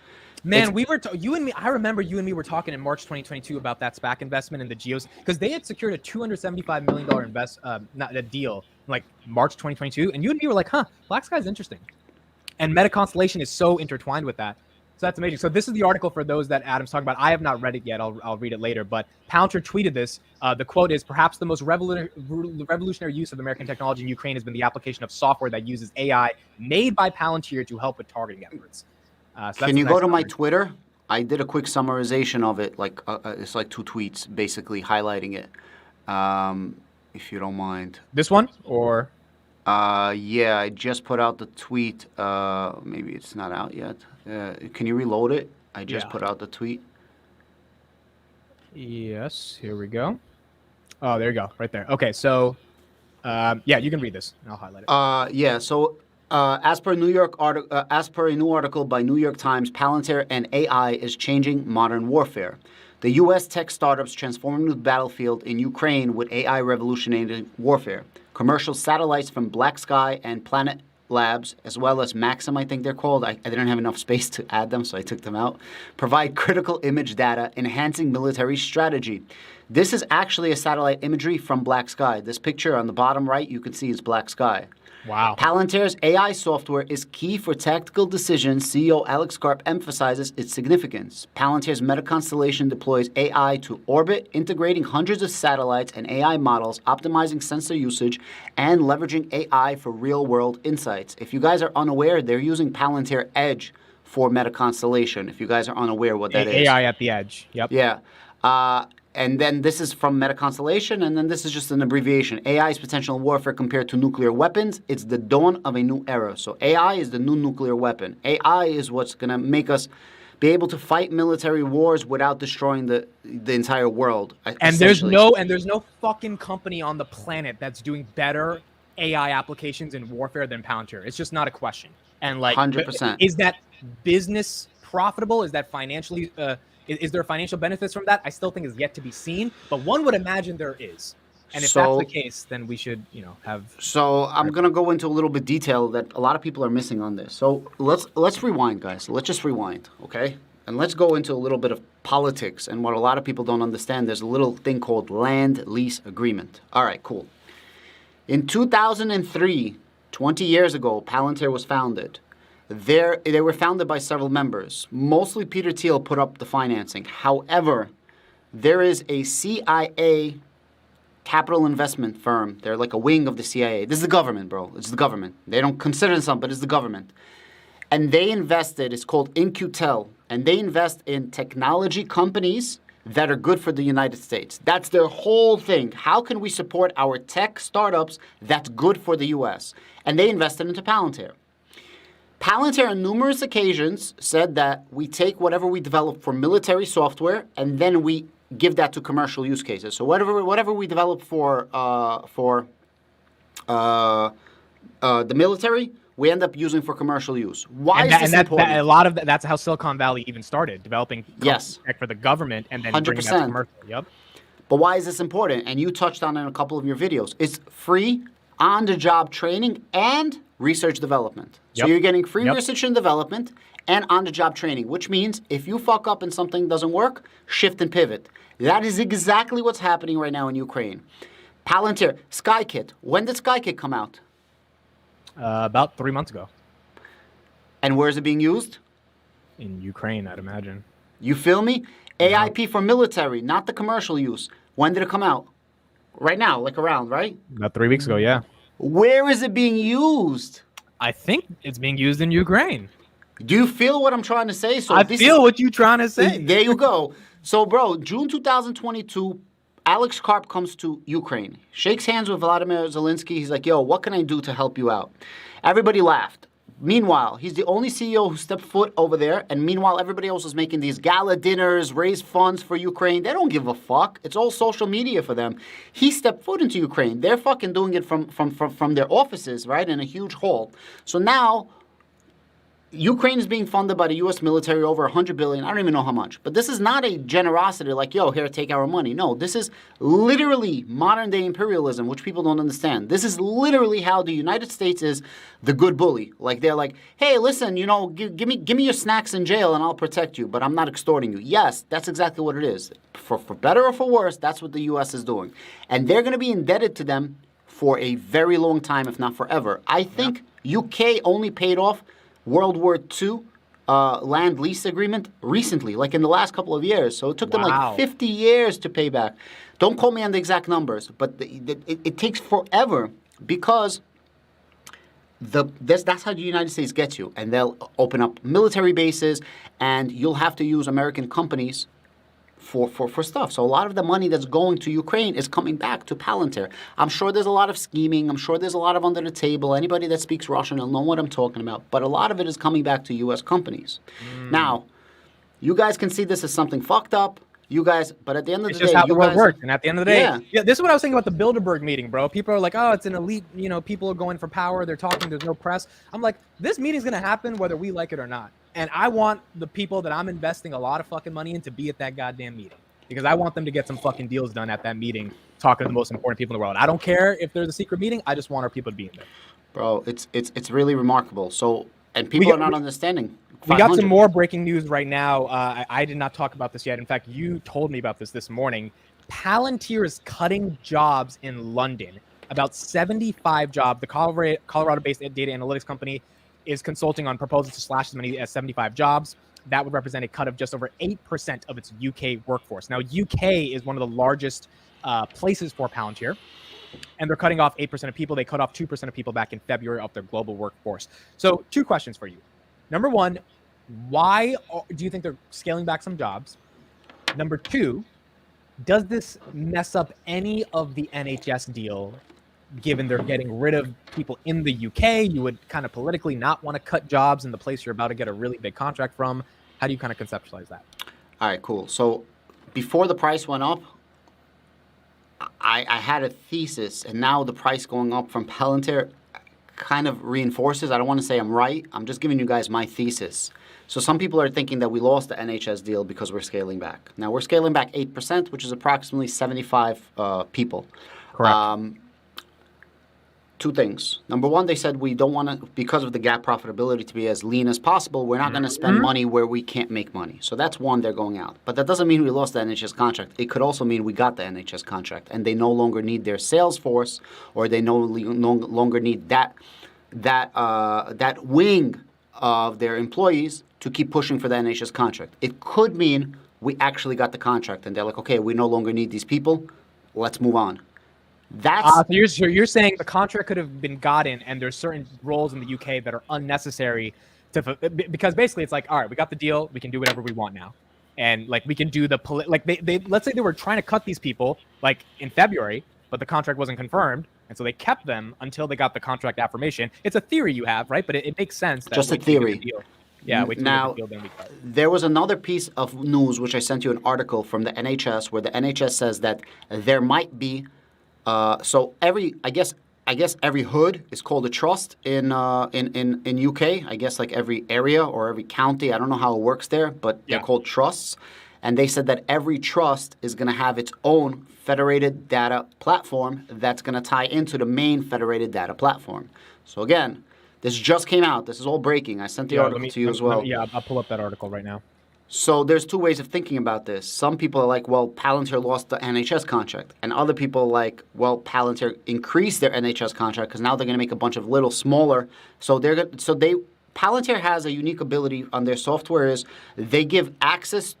Man, you and me. I remember you and me were talking in March 2022 about that SPAC investment in the Geos, because they had secured a $275 million deal like March 2022, and you and me were like, "Huh, Black Sky is interesting," and Meta Constellation is so intertwined with that. So that's amazing. So this is the article for those that Adam's talking about. I have not read it yet. I'll read it later. But Palantir tweeted this. The quote is, "Perhaps the most revolutionary use of American technology in Ukraine has been the application of software that uses AI made by Palantir to help with targeting efforts." So can you go to my Twitter? I did a quick summarization of it. Like it's like 2 tweets, basically highlighting it. If you don't mind. This one or? Yeah, I just put out the tweet. Maybe it's not out yet. Can you reload it? I just put out the tweet. Yes, here we go. Oh, there you go, right there. Okay, so yeah, you can read this, and I'll highlight it. Yeah. So as per a new article by New York Times, Palantir and AI is changing modern warfare. The U.S. tech startups transforming the battlefield in Ukraine with AI revolutionary warfare. Commercial satellites from Black Sky and Planet Labs, as well as Maxim, I think they're called. I didn't have enough space to add them, so I took them out. Provide critical image data, enhancing military strategy. This is actually a satellite imagery from Black Sky. This picture on the bottom right, you can see is Black Sky. Wow. Palantir's AI software is key for tactical decisions. CEO Alex Karp emphasizes its significance. Palantir's Meta constellation deploys AI to orbit, integrating hundreds of satellites and AI models, optimizing sensor usage, and leveraging AI for real-world insights. If you guys are unaware, they're using Palantir Edge for Meta constellation. If you guys are unaware what that is. AI at the edge. Yep. Yeah. And then this is from Meta Constellation, and then this is just an abbreviation. AI's potential in warfare compared to nuclear weapons. It's the dawn of a new era. So AI is the new nuclear weapon. AI is what's going to make us be able to fight military wars without destroying the entire world. And there's no fucking company on the planet that's doing better AI applications in warfare than Palantir. It's just not a question. And like, 100%. Is that business profitable? Is that financially? Is there financial benefits from that? I still think is yet to be seen, but one would imagine there is. And if that's the case, then we should, have. So I'm gonna go into a little bit detail that a lot of people are missing on this. So let's rewind, guys. Let's just rewind, okay? And let's go into a little bit of politics and what a lot of people don't understand. There's a little thing called land lease agreement. All right, cool. In 2003, 20 years ago, Palantir was founded. They were founded by several members. Mostly Peter Thiel put up the financing. However, there is a CIA capital investment firm. They're like a wing of the CIA. This is the government, bro. It's the government. They don't consider themselves, but it's the government. And they invested, it's called In-Q-Tel, and they invest in technology companies that are good for the United States. That's their whole thing. How can we support our tech startups that's good for the U.S.? And they invested into Palantir. Palantir on numerous occasions said that we take whatever we develop for military software and then we give that to commercial use cases. So whatever we develop for the military, we end up using for commercial use. Why is this important? A lot of that's how Silicon Valley even started, developing yes tech for the government and then 100%. bringing that to commercial. Yep. But why is this important? And you touched on it in a couple of your videos. It's free on-the-job training and research development. So you're getting free research and development and on-the-job training, which means if you fuck up and something doesn't work, shift and pivot. That is exactly what's happening right now in Ukraine. Palantir, SkyKit. When did SkyKit come out? About 3 months ago. And where is it being used? In Ukraine, I'd imagine. You feel me? AIP for military, not the commercial use. When did it come out? Right now, like around, right? About 3 weeks ago, yeah. Where is it being used? I think it's being used in Ukraine. Do you feel what I'm trying to say? So I feel what you're trying to say. There you go. So, bro, June 2022, Alex Karp comes to Ukraine, shakes hands with Vladimir Zelensky. He's like, yo, what can I do to help you out? Everybody laughed. Meanwhile, he's the only CEO who stepped foot over there. And meanwhile, everybody else is making these gala dinners, raise funds for Ukraine. They don't give a fuck. It's all social media for them. He stepped foot into Ukraine. They're fucking doing it from their offices, right, in a huge hall. So now Ukraine is being funded by the U.S. military over $100 billion. I don't even know how much. But this is not a generosity like, yo, here, take our money. No, this is literally modern-day imperialism, which people don't understand. This is literally how the United States is the good bully. Like, they're like, hey, listen, give me your snacks in jail and I'll protect you, but I'm not extorting you. Yes, that's exactly what it is. For better or for worse, that's what the U.S. is doing. And they're going to be indebted to them for a very long time, if not forever. I think UK only paid off World War II land lease agreement recently, like in the last couple of years. So it took them like 50 years to pay back. Don't quote me on the exact numbers, but it takes forever because that's how the United States gets you. And they'll open up military bases and you'll have to use American companies for stuff. So a lot of the money that's going to Ukraine is coming back to Palantir. I'm sure there's a lot of scheming. I'm sure there's a lot of under the table. Anybody that speaks Russian will know what I'm talking about. But a lot of it is coming back to U.S. companies. Now, you guys can see this as something fucked up. You guys, but at the end of the day, it's just how the world works. And at the end of the day, yeah, this is what I was thinking about the Bilderberg meeting, bro. People are like, oh, it's an elite, people are going for power. They're talking. There's no press. I'm like, this meeting's going to happen whether we like it or not. And I want the people that I'm investing a lot of fucking money in to be at that goddamn meeting because I want them to get some fucking deals done at that meeting, talking to the most important people in the world. I don't care if there's a secret meeting. I just want our people to be in there. Bro, it's really remarkable. So, and people are not understanding. We got some more breaking news right now. I did not talk about this yet. In fact, you told me about this morning. Palantir is cutting jobs in London about 75 jobs. The Colorado-based data analytics company is consulting on proposals to slash as many as 75 jobs. That would represent a cut of just over 8% of its UK workforce. Now, UK is one of the largest places for Palantir, and they're cutting off 8% of people. They cut off 2% of people back in February of their global workforce. So 2 questions for you. Number 1, why do you think they're scaling back some jobs? Number 2, does this mess up any of the NHS deal, given they're getting rid of people in the UK? You would kind of politically not want to cut jobs in the place you're about to get a really big contract from. How do you kind of conceptualize that? All right, cool. So before the price went up, I had a thesis, and now the price going up from Palantir kind of reinforces. I don't want to say I'm right. I'm just giving you guys my thesis. So some people are thinking that we lost the NHS deal because we're scaling back. Now, we're scaling back 8%, which is approximately 75 people. Correct. 2 things. Number 1, they said we don't want to, because of the gap profitability, to be as lean as possible. We're not going to spend money where we can't make money. So that's 1, they're going out. But that doesn't mean we lost the NHS contract. It could also mean we got the NHS contract, and they no longer need their sales force, or they no longer need that wing of their employees to keep pushing for the NHS contract. It could mean we actually got the contract, and they're like, okay, we no longer need these people. Let's move on. So you're saying the contract could have been gotten, and there's certain roles in the UK that are unnecessary because basically it's like, all right, we got the deal, we can do whatever we want now, and like we can do the they let's say they were trying to cut these people like in February, but the contract wasn't confirmed, and so they kept them until they got the contract affirmation. It's a theory you have, right? But it makes sense. That just a theory. Yeah. Now, there was another piece of news which I sent you an article from the NHS where the NHS says that there might be. So I guess every hood is called a trust in UK. I guess like every area or every county. I don't know how it works there, but they're called trusts. And they said that every trust is going to have its own federated data platform that's going to tie into the main federated data platform. So again, this just came out. This is all breaking. I sent the article to you as well. I'll pull up that article right now. So there's 2 ways of thinking about this. Some people are like, well, Palantir lost the NHS contract. And other people are like, well, Palantir increased their NHS contract because now they're going to make a bunch of little smaller. Palantir has a unique ability on their software is they give access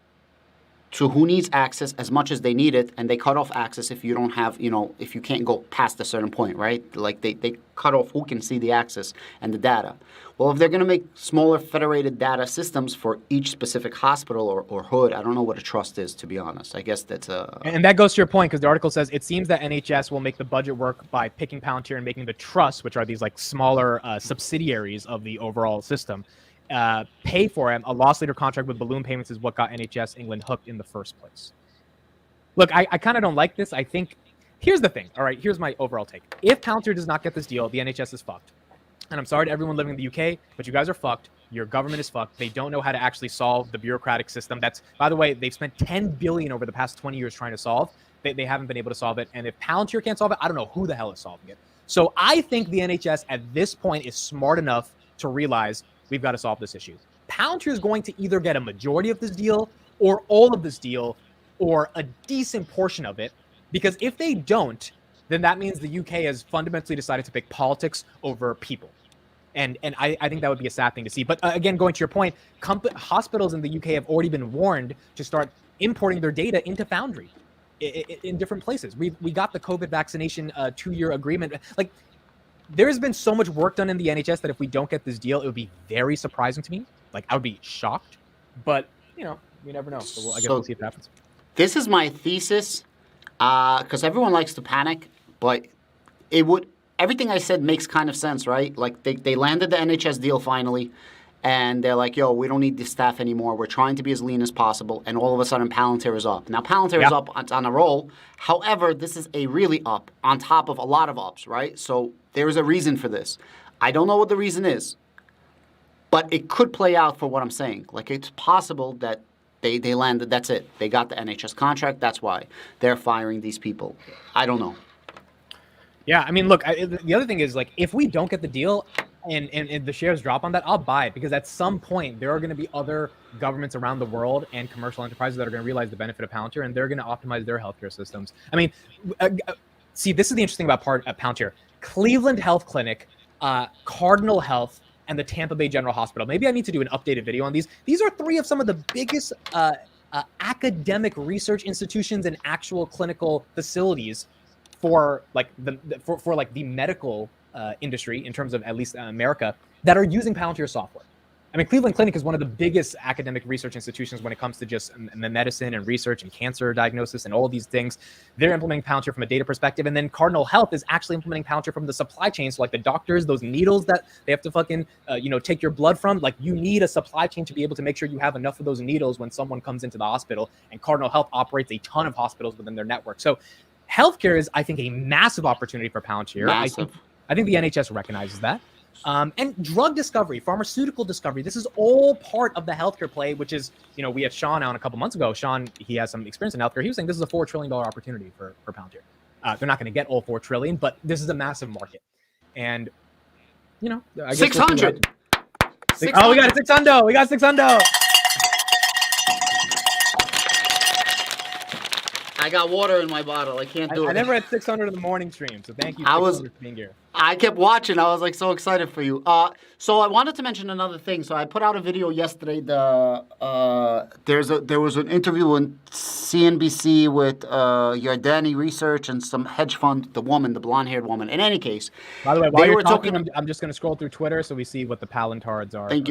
to who needs access as much as they need it, and they cut off access if you don't have, if you can't go past a certain point, right? Like they cut off who can see the access and the data. Well, if they're going to make smaller federated data systems for each specific hospital or hood, I don't know what a trust is, to be honest. I guess that's a... And that goes to your point, because the article says it seems that NHS will make the budget work by picking Palantir and making the trusts, which are these like smaller subsidiaries of the overall system, pay for him. A loss leader contract with balloon payments is what got NHS England hooked in the first place. Look, I kind of don't like this. I think, here's the thing. All right, here's my overall take. If Palantir does not get this deal, the NHS is fucked. And I'm sorry to everyone living in the UK, but you guys are fucked. Your government is fucked. They don't know how to actually solve the bureaucratic system. That's, by the way, they've spent $10 billion over the past 20 years trying to solve. They haven't been able to solve it. And if Palantir can't solve it, I don't know who the hell is solving it. So I think the NHS at this point is smart enough to realize we've got to solve this issue. Palantir is going to either get a majority of this deal or all of this deal or a decent portion of it, because if they don't, then that means the UK has fundamentally decided to pick politics over people. And I think that would be a sad thing to see. But again, going to your point, hospitals in the UK have already been warned to start importing their data into Foundry in different places. We got the COVID vaccination 2-year agreement. Like, there's been so much work done in the NHS that if we don't get this deal, it would be very surprising to me. Like, I would be shocked. But, we never know. So I guess we'll see if it happens. This is my thesis, because everyone likes to panic, but everything I said makes kind of sense, right? Like, they landed the NHS deal finally, and they're like, yo, we don't need this staff anymore. We're trying to be as lean as possible, and all of a sudden Palantir is up. Now, Palantir is up, it's on a roll. However, this is a really up on top of a lot of ups, right? So there is a reason for this. I don't know what the reason is, but it could play out for what I'm saying. Like, it's possible that they landed, that's it. They got the NHS contract, that's why they're firing these people. I don't know. Yeah, I mean, look, the other thing is, like, if we don't get the deal and the shares drop on that, I'll buy it, because at some point there are going to be other governments around the world and commercial enterprises that are going to realize the benefit of Palantir, and they're going to optimize their healthcare systems. I mean, see, this is the interesting about Palantir. Cleveland Health Clinic, Cardinal Health, and the Tampa Bay General Hospital. Maybe I need to do an updated video on these. These are three of some of the biggest academic research institutions and actual clinical facilities for like the medical industry in terms of at least America that are using Palantir software. I mean, Cleveland Clinic is one of the biggest academic research institutions when it comes to just medicine and research and cancer diagnosis and all of these things. They're implementing Palantir from a data perspective. And then Cardinal Health is actually implementing Palantir from the supply chain. So like the doctors, those needles that they have to fucking, take your blood from, like you need a supply chain to be able to make sure you have enough of those needles when someone comes into the hospital. And Cardinal Health operates a ton of hospitals within their network. So healthcare is, I think, a massive opportunity for Palantir. Massive. I think the NHS recognizes that. And drug discovery, pharmaceutical discovery, this is all part of the healthcare play, which is, we had Sean on a couple months ago. Sean, he has some experience in healthcare. He was saying this is a $4 trillion opportunity for Palantir. They're not going to get all $4 trillion, but this is a massive market. And, I guess 600. Oh, we got a 600. We got 600. I got water in my bottle. I can't do it. I never had 600 in the morning stream, so thank you for being here. I kept watching. I was like so excited for you. So I wanted to mention another thing. So I put out a video yesterday. There was an interview on CNBC with Yardani Research and some hedge fund, the blonde-haired woman. In any case, by the way, while you're talking, I'm just going to scroll through Twitter so we see what the Palantards are. Thank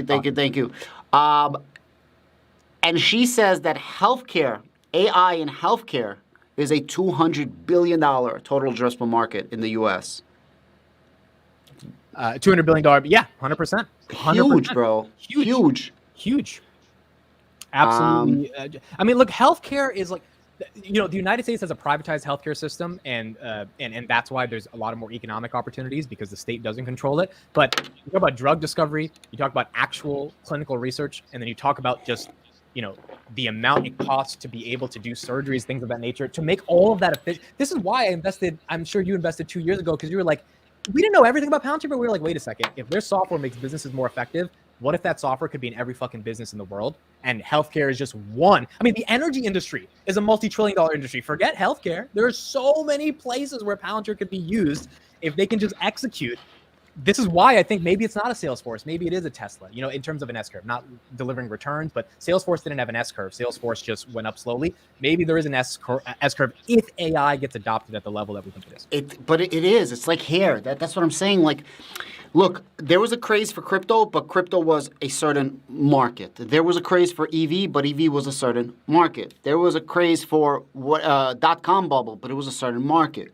you. And she says that healthcare, AI in healthcare, is a $200 billion total addressable market in the U.S. $200 billion, yeah, 100%. Huge, bro. Huge. Absolutely. I mean, look, healthcare is like, the United States has a privatized healthcare system, and that's why there's a lot of more economic opportunities because the state doesn't control it. But you talk about drug discovery, you talk about actual clinical research, and then you talk about just the amount it costs to be able to do surgeries, things of that nature, to make all of that efficient. This is why I invested. I'm sure you invested 2 years ago because you were like, we didn't know everything about Palantir, but we were like, wait a second. If their software makes businesses more effective, what if that software could be in every fucking business in the world? And healthcare is just one. I mean, the energy industry is a multi-trillion-dollar industry. Forget healthcare. There are so many places where Palantir could be used if they can just execute. This is why I think maybe it's not a Salesforce. Maybe it is a Tesla, in terms of an S-curve, not delivering returns, but Salesforce didn't have an S-curve. Salesforce just went up slowly. Maybe there is an S-curve if AI gets adopted at the level that we think it is. But it is. It's like hair. That's what I'm saying. Like, look, there was a craze for crypto, but crypto was a certain market. There was a craze for EV, but EV was a certain market. There was a craze for dot-com bubble, but it was a certain market.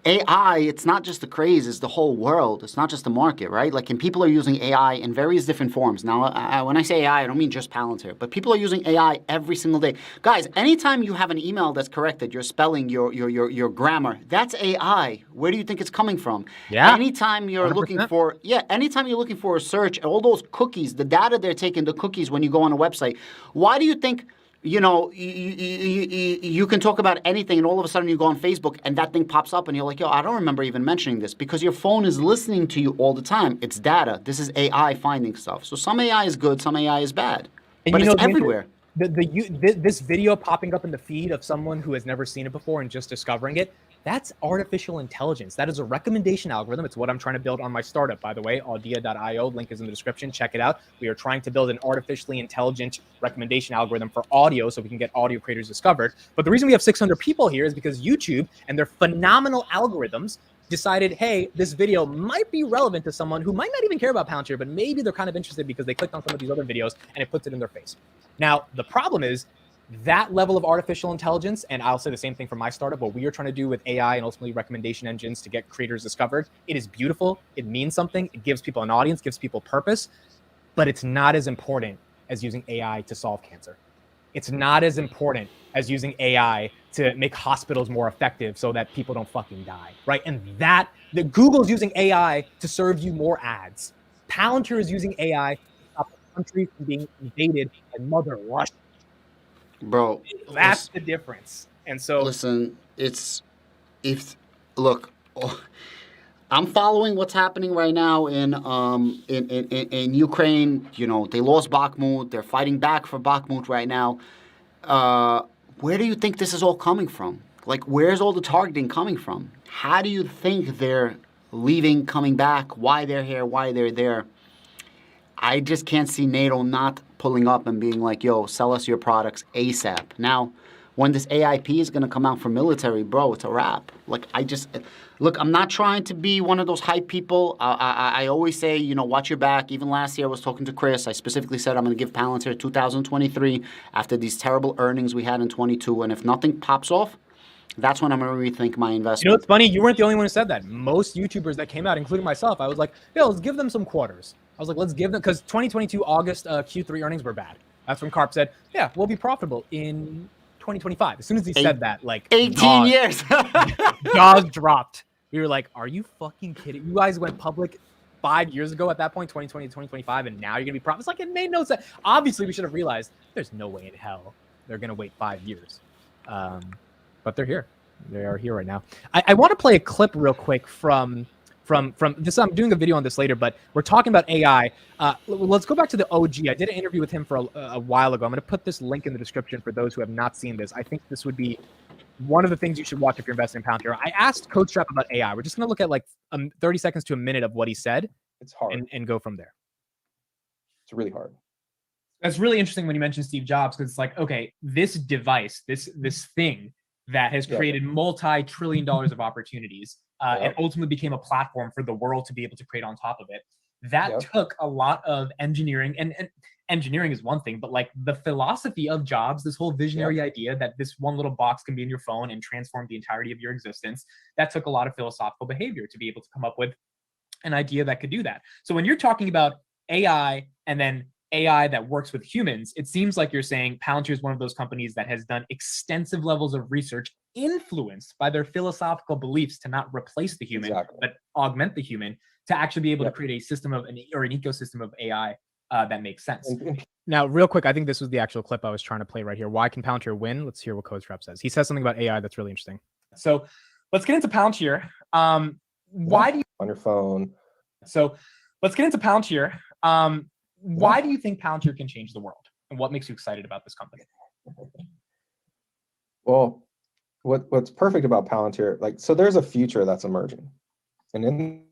AI, it's not just the craze, it's the whole world. It's not just the market, right? Like, and people are using AI in various different forms. Now, when I say AI, I don't mean just Palantir, but people are using AI every single day. Guys, anytime you have an email that's corrected, your spelling, your grammar, that's AI. Where do you think it's coming from? Yeah. Anytime you're 100%. Anytime you're looking for a search, all those cookies, the data they're taking, the cookies when you go on a website, why do you think you can talk about anything and all of a sudden you go on Facebook and that thing pops up and you're like, yo, I don't remember even mentioning this, because your phone is listening to you all the time. It's data. This is AI finding stuff. So some AI is good, some AI is bad. But it's everywhere. This video popping up in the feed of someone who has never seen it before and just discovering it, that's artificial intelligence. That is a recommendation algorithm. It's what I'm trying to build on my startup, by the way, audia.io. Link is in the description. Check it out. We are trying to build an artificially intelligent recommendation algorithm for audio so we can get audio creators discovered. But the reason we have 600 people here is because YouTube and their phenomenal algorithms decided, hey, this video might be relevant to someone who might not even care about Palantir, but maybe they're kind of interested because they clicked on some of these other videos and it puts it in their face. Now, the problem is that level of artificial intelligence, and I'll say the same thing for my startup, what we are trying to do with AI and ultimately recommendation engines to get creators discovered, it is beautiful. It means something. It gives people an audience, gives people purpose, but it's not as important as using AI to solve cancer. It's not as important as using AI to make hospitals more effective so that people don't fucking die, right? And the Google's using AI to serve you more ads. Palantir is using AI to stop the country from being invaded by Mother Russia. Bro, that's the difference. And so listen, I'm following what's happening right now in Ukraine. They lost Bakhmut. They're fighting back for Bakhmut right now. Where do you think this is all coming from? Like, where's all the targeting coming from? How do you think they're leaving, coming back, why they're here, why they're there? I just can't see NATO not pulling up and being like, yo, sell us your products ASAP. Now, when this AIP is going to come out for military, bro, it's a wrap. Like, look, I'm not trying to be one of those hype people. I always say, you know, watch your back. Even last year I was talking to Chris. I specifically said I'm going to give Palantir 2023 after these terrible earnings we had in 22. And if nothing pops off, that's when I'm going to rethink my investment. You know, it's funny. You weren't the only one who said that. Most YouTubers that came out, including myself, I was like, yeah, let's give them some quarters. I was like, let's give them, because 2022 August Q3 earnings were bad. That's when Karp said, yeah, we'll be profitable in 2025. As soon as he said that, like 18 years. jaws dropped. We were like, are you fucking kidding? You guys went public 5 years ago at that point, 2020 to 2025, and now you're going to be profitable. It's like, it made no sense. Obviously, we should have realized there's no way in hell they're going to wait 5 years. But they're here. They are here right now. I want to play a clip real quick from this. I'm doing a video on this later, but we're talking about AI. Let's go back to the OG. I did an interview with him for a while ago. I'm going to put this link in the description for those who have not seen this. I think this would be one of the things you should watch if you're investing in Palantir. I asked Coach Strap about AI. We're just going to look at like 30 seconds to a minute of what he said. It's hard. And go from there. It's really hard. That's really interesting when you mention Steve Jobs, because it's like, okay, this device, this thing that has created multi-trillion dollars of opportunities and ultimately became a platform for the world to be able to create on top of it. That took a lot of engineering, and engineering is one thing, but like the philosophy of Jobs, this whole visionary idea that this one little box can be in your phone and transform the entirety of your existence, that took a lot of philosophical behavior to be able to come up with an idea that could do that. So when you're talking about AI and then AI that works with humans, it seems like you're saying Palantir is one of those companies that has done extensive levels of research influenced by their philosophical beliefs to not replace the human, but augment the human to actually be able to create a system of an ecosystem of AI that makes sense. Now, real quick, I think this was the actual clip I was trying to play right here. Why can Palantir win? Let's hear what Coach Rep says. He says something about AI that's really interesting. So let's get into Palantir. Why do you on your phone? So let's get into Palantir. Why do you think Palantir can change the world? And what makes you excited about this company? Well, what's perfect about Palantir, like, so there's a future that's emerging. And in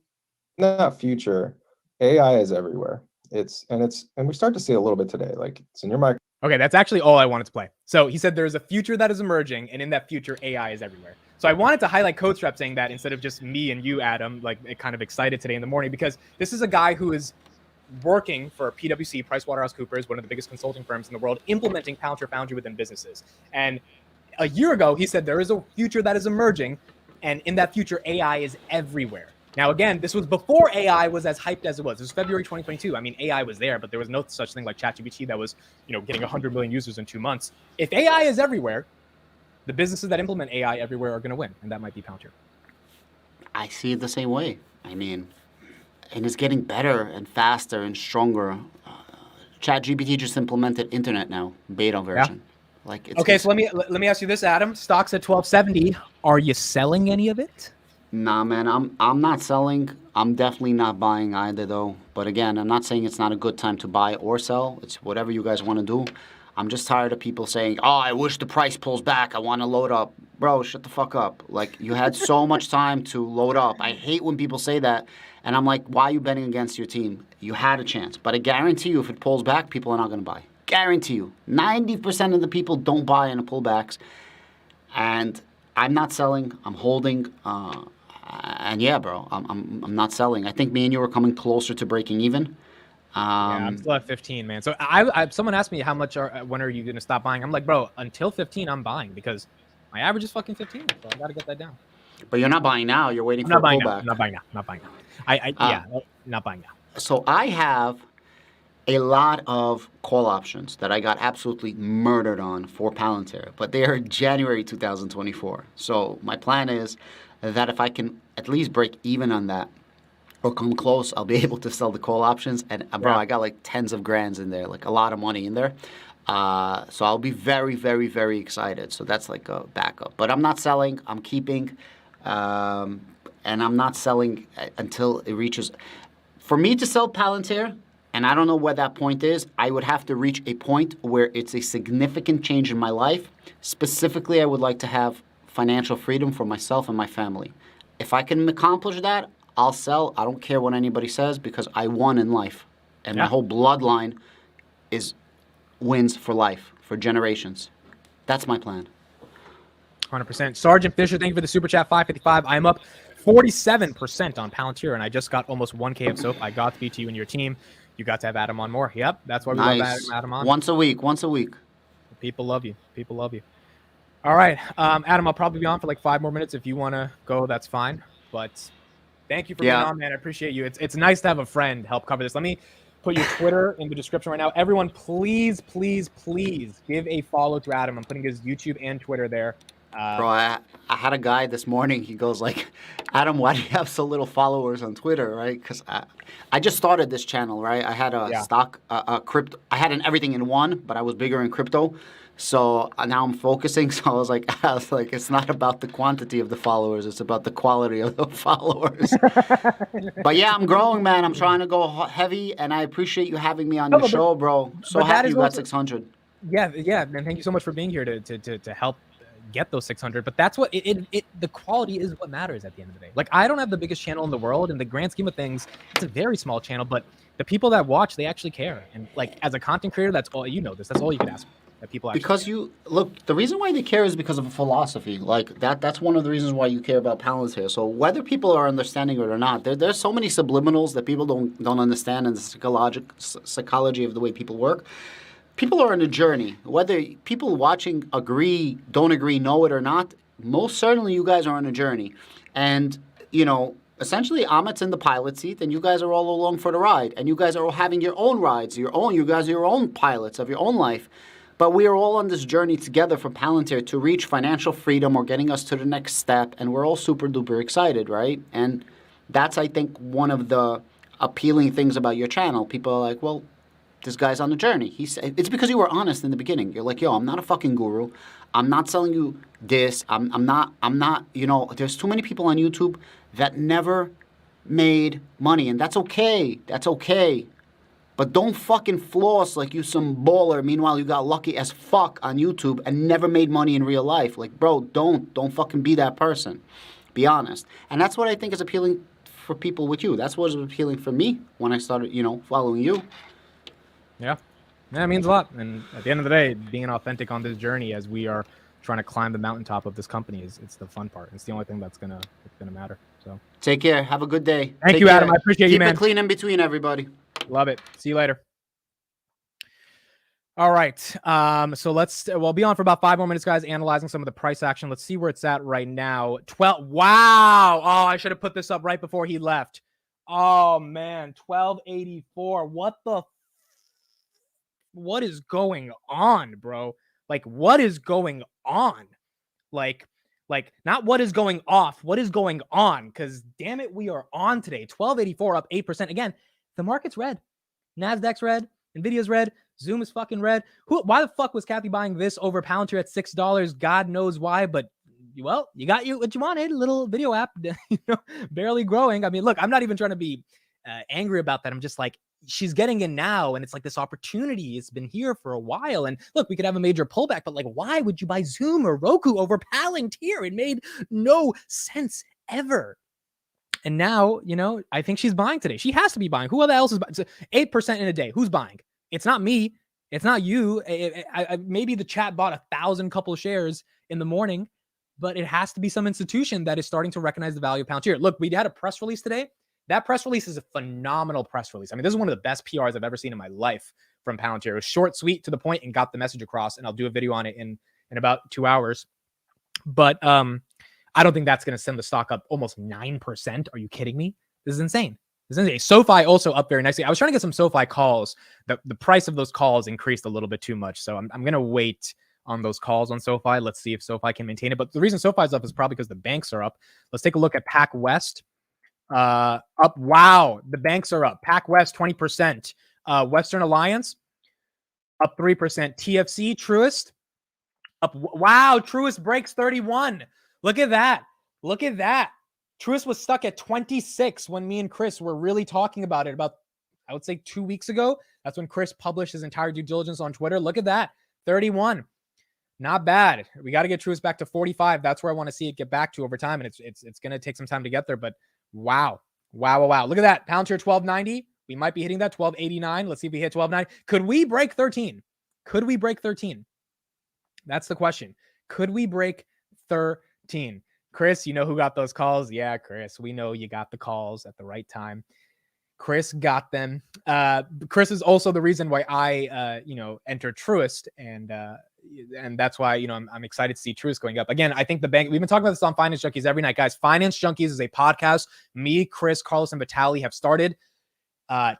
that future, AI is everywhere. And we start to see a little bit today. Like, it's in your mic. Okay, that's actually all I wanted to play. So he said there's a future that is emerging, and in that future, AI is everywhere. So I wanted to highlight Coach Rep saying that instead of just me and you, Adam, like kind of excited today in the morning, because this is a guy who is working for PwC, PricewaterhouseCoopers, one of the biggest consulting firms in the world, implementing Palantir Foundry within businesses. And a year ago, he said there is a future that is emerging, and in that future, AI is everywhere. Now, again, this was before AI was as hyped as it was. It was February 2022. I mean, AI was there, but there was no such thing like ChatGPT that was, getting 100 million users in 2 months. If AI is everywhere, the businesses that implement AI everywhere are going to win, and that might be Palantir. I see it the same way. I mean, and it's getting better and faster and stronger. ChatGPT just implemented internet now, beta version. Yeah. Like, so let me ask you this, Adam. Stocks at 1270. Are you selling any of it? Nah, man, I'm not selling. I'm definitely not buying either, though. But again, I'm not saying it's not a good time to buy or sell. It's whatever you guys want to do. I'm just tired of people saying, "Oh, I wish the price pulls back. I want to load up." Bro, shut the fuck up. Like, you had so much time to load up. I hate when people say that. And I'm like, why are you betting against your team? You had a chance. But I guarantee you, if it pulls back, people are not going to buy. Guarantee you. 90% of the people don't buy in the pullbacks. And I'm not selling. I'm holding. And yeah, bro, I'm not selling. I think me and you are coming closer to breaking even. Yeah, I'm still at 15, man. So someone asked me when are you going to stop buying? I'm like, bro, until 15, I'm buying because my average is fucking 15. So I got to get that down. But you're not buying now. You're waiting for a pullback. I'm not buying now. Not buying now. So I have a lot of call options that I got absolutely murdered on for Palantir, but they are January 2024. So my plan is that if I can at least break even on that or come close, I'll be able to sell the call options. And bro, I got like tens of grands in there, like a lot of money in there. So I'll be very, very, very excited. So that's like a backup. But I'm not selling. I'm keeping. And I'm not selling until it reaches. For me to sell Palantir, and I don't know where that point is, I would have to reach a point where it's a significant change in my life. Specifically, I would like to have financial freedom for myself and my family. If I can accomplish that, I'll sell. I don't care what anybody says because I won in life. And my whole bloodline wins for life, for generations. That's my plan. 100%. Sergeant Fisher, thank you for the super chat, 555. I'm up 47% on Palantir, and I just got almost 1K of soap. I got to be to you and your team. You got to have Adam on more. Yep, that's why we love Adam on. Once a week. People love you. People love you. All right, Adam, I'll probably be on for like 5 more minutes. If you want to go, that's fine. But thank you for being on, man. I appreciate you. It's nice to have a friend help cover this. Let me put your Twitter in the description right now. Everyone, please, please, please give a follow to Adam. I'm putting his YouTube and Twitter there. Bro, I had a guy this morning. He goes like, Adam, why do you have so little followers on Twitter, right? Because I just started this channel, right? I had a crypto. I had an everything in one, but I was bigger in crypto. So now I'm focusing. So I was like, it's not about the quantity of the followers. It's about the quality of the followers. But yeah, I'm growing, man. I'm trying to go heavy, and I appreciate you having me on your show, bro. So happy you got 600. Yeah, man. Thank you so much for being here to help get those 600. But that's what the quality is what matters at the end of the day. Like, I don't have the biggest channel in the world. In the grand scheme of things, it's a very small channel, but the people that watch, they actually care. And like, as a content creator, that's all, you know this. That's all you can ask for. People because you look, the reason why they care is because of a philosophy. Like that's one of the reasons why you care about Palantir. So whether people are understanding it or not, there's so many subliminals that people don't understand in the psychology of the way people work. People are on a journey. Whether people watching agree, don't agree, know it or not, most certainly you guys are on a journey. And essentially Amit's in the pilot seat and you guys are all along for the ride. And you guys are all having your own rides, you guys are your own pilots of your own life. But we are all on this journey together from Palantir to reach financial freedom or getting us to the next step. And we're all super duper excited, right? And that's, I think, one of the appealing things about your channel. People are like, well, this guy's on the journey. It's because you were honest in the beginning. You're like, yo, I'm not a fucking guru. I'm not selling you this. I'm not, there's too many people on YouTube that never made money. And that's okay. That's okay. But don't fucking floss like you some baller. Meanwhile, you got lucky as fuck on YouTube and never made money in real life. Like, bro, don't fucking be that person. Be honest. And that's what I think is appealing for people with you. That's what was appealing for me when I started, following you. Yeah, it means a lot. And at the end of the day, being authentic on this journey as we are trying to climb the mountaintop of this company it's the fun part. It's the only thing that's gonna matter. So take care. Have a good day. Thank you, Adam. I appreciate you, man. Keep it clean in between, everybody. Love it. See you later. All right. So we'll be on for about 5 more minutes, guys, analyzing some of the price action. Let's see where it's at right now. 12. Wow. Oh, I should have put this up right before he left. Oh man, 1284. What is going on, bro? Like, what is going on? Like not what is going off, what is going on? Because damn it, we are on today. 1284 up 8%. Again, the market's red. NASDAQ's red. Nvidia's red. Zoom is fucking red. Why the fuck was Kathy buying this over Palantir at $6? God knows why, but well, you got what you wanted. A little video app, barely growing. I mean, look, I'm not even trying to be angry about that. I'm just like, she's getting in now, and it's like this opportunity. It's been here for a while, and look, we could have a major pullback, but like, why would you buy Zoom or Roku over Palantir? It made no sense ever. And now, I think she's buying today. She has to be buying. Who else is buying? 8% in a day. Who's buying? It's not me. It's not you. Maybe the chat bought 1,000 couple of shares in the morning, but it has to be some institution that is starting to recognize the value of Palantir. Look, we had a press release today. That press release is a phenomenal press release. I mean, this is one of the best PRs I've ever seen in my life from Palantir. It was short, sweet, to the point, and got the message across. And I'll do a video on it in about 2 hours. But I don't think that's going to send the stock up almost 9%. Are you kidding me? This is insane. SoFi also up very nicely. I was trying to get some SoFi calls. The price of those calls increased a little bit too much. So I'm going to wait on those calls on SoFi. Let's see if SoFi can maintain it. But the reason SoFi is up is probably because the banks are up. Let's take a look at Pac West. Up. Wow. The banks are up. Pac West, 20%. Western Alliance, up 3%. TFC, Truist, up. Wow. Truist breaks 31. Look at that. Truist was stuck at 26 when me and Chris were really talking about it I would say 2 weeks ago. That's when Chris published his entire due diligence on Twitter. Look at that. 31. Not bad. We got to get Truist back to 45. That's where I want to see it get back to over time. And it's going to take some time to get there, but wow. Look at that. Palantir 1290. We might be hitting that 1289. Let's see if we hit 1290. Could we break 13? That's the question. Could we break 13? Chris, you know who got those calls? Yeah, Chris, we know you got the calls at the right time. Chris got them. Chris is also the reason why I, entered Truist, and that's why, I'm excited to see Truist going up. Again, I think the bank, we've been talking about this on Finance Junkies every night, guys. Finance Junkies is a podcast me, Chris, Carlos, and Vitaly have started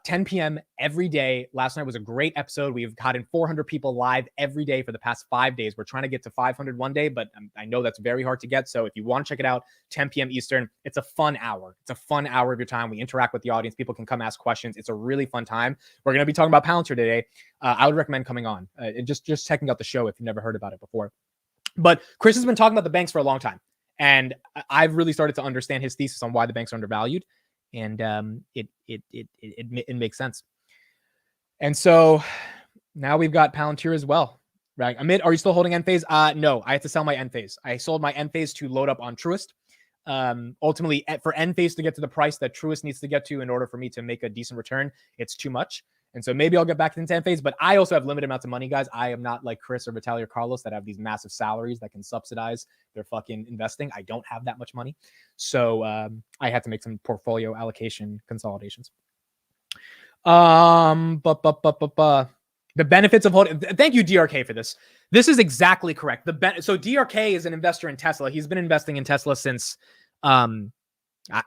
10 p.m. every day. Last night was a great episode. We've gotten 400 people live every day for the past 5 days. We're trying to get to 500 one day, but I know that's very hard to get. So if you want to check it out, 10 p.m. Eastern, it's a fun hour. It's a fun hour of your time. We interact with the audience. People can come ask questions. It's a really fun time. We're going to be talking about Palantir today. I would recommend coming on and just checking out the show if you've never heard about it before. But Chris has been talking about the banks for a long time, and I've really started to understand his thesis on why the banks are undervalued. And it makes sense. And so now we've got Palantir as well. Right. Amit, are you still holding end phase? No, I have to sell my end phase. I sold my end phase to load up on Truist. Ultimately, for end phase to get to the price that Truist needs to get to in order for me to make a decent return, it's too much. And so maybe I'll get back into end phase, but I also have limited amounts of money, guys. I am not like Chris or Vitaly or Carlos that have these massive salaries that can subsidize their fucking investing. I don't have that much money. So I had to make some portfolio allocation consolidations. The benefits of holding. Thank you, DRK, for this. This is exactly correct. So DRK is an investor in Tesla. He's been investing in Tesla since I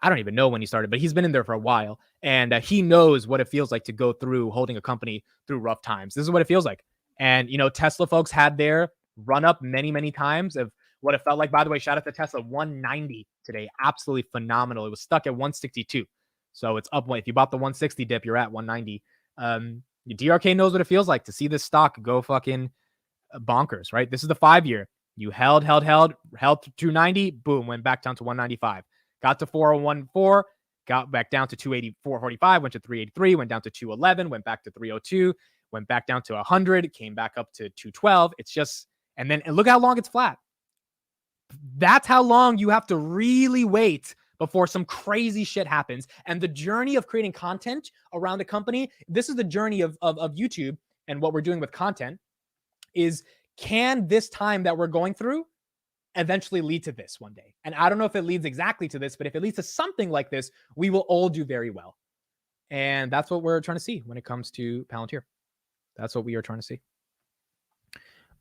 don't even know when he started, but he's been in there for a while, and he knows what it feels like to go through holding a company through rough times. This is what it feels like. And, Tesla folks had their run up many, many times of what it felt like. By the way, shout out to Tesla, 190 today. Absolutely phenomenal. It was stuck at 162. So it's up. If you bought the 160 dip, you're at 190. DRK knows what it feels like to see this stock go fucking bonkers, right? This is the 5-year. You held to 290, boom, went back down to 195. Got to 401.4, got back down to 284.45, went to 383, went down to 211, went back to 302, went back down to 100, came back up to 212. It's just, and look how long it's flat. That's how long you have to really wait before some crazy shit happens. And the journey of creating content around a company, this is the journey of YouTube and what we're doing with content is, can this time that we're going through eventually lead to this one day? And I don't know if it leads exactly to this, but if it leads to something like this, we will all do very well. And that's what we're trying to see when it comes to Palantir. That's what we are trying to see.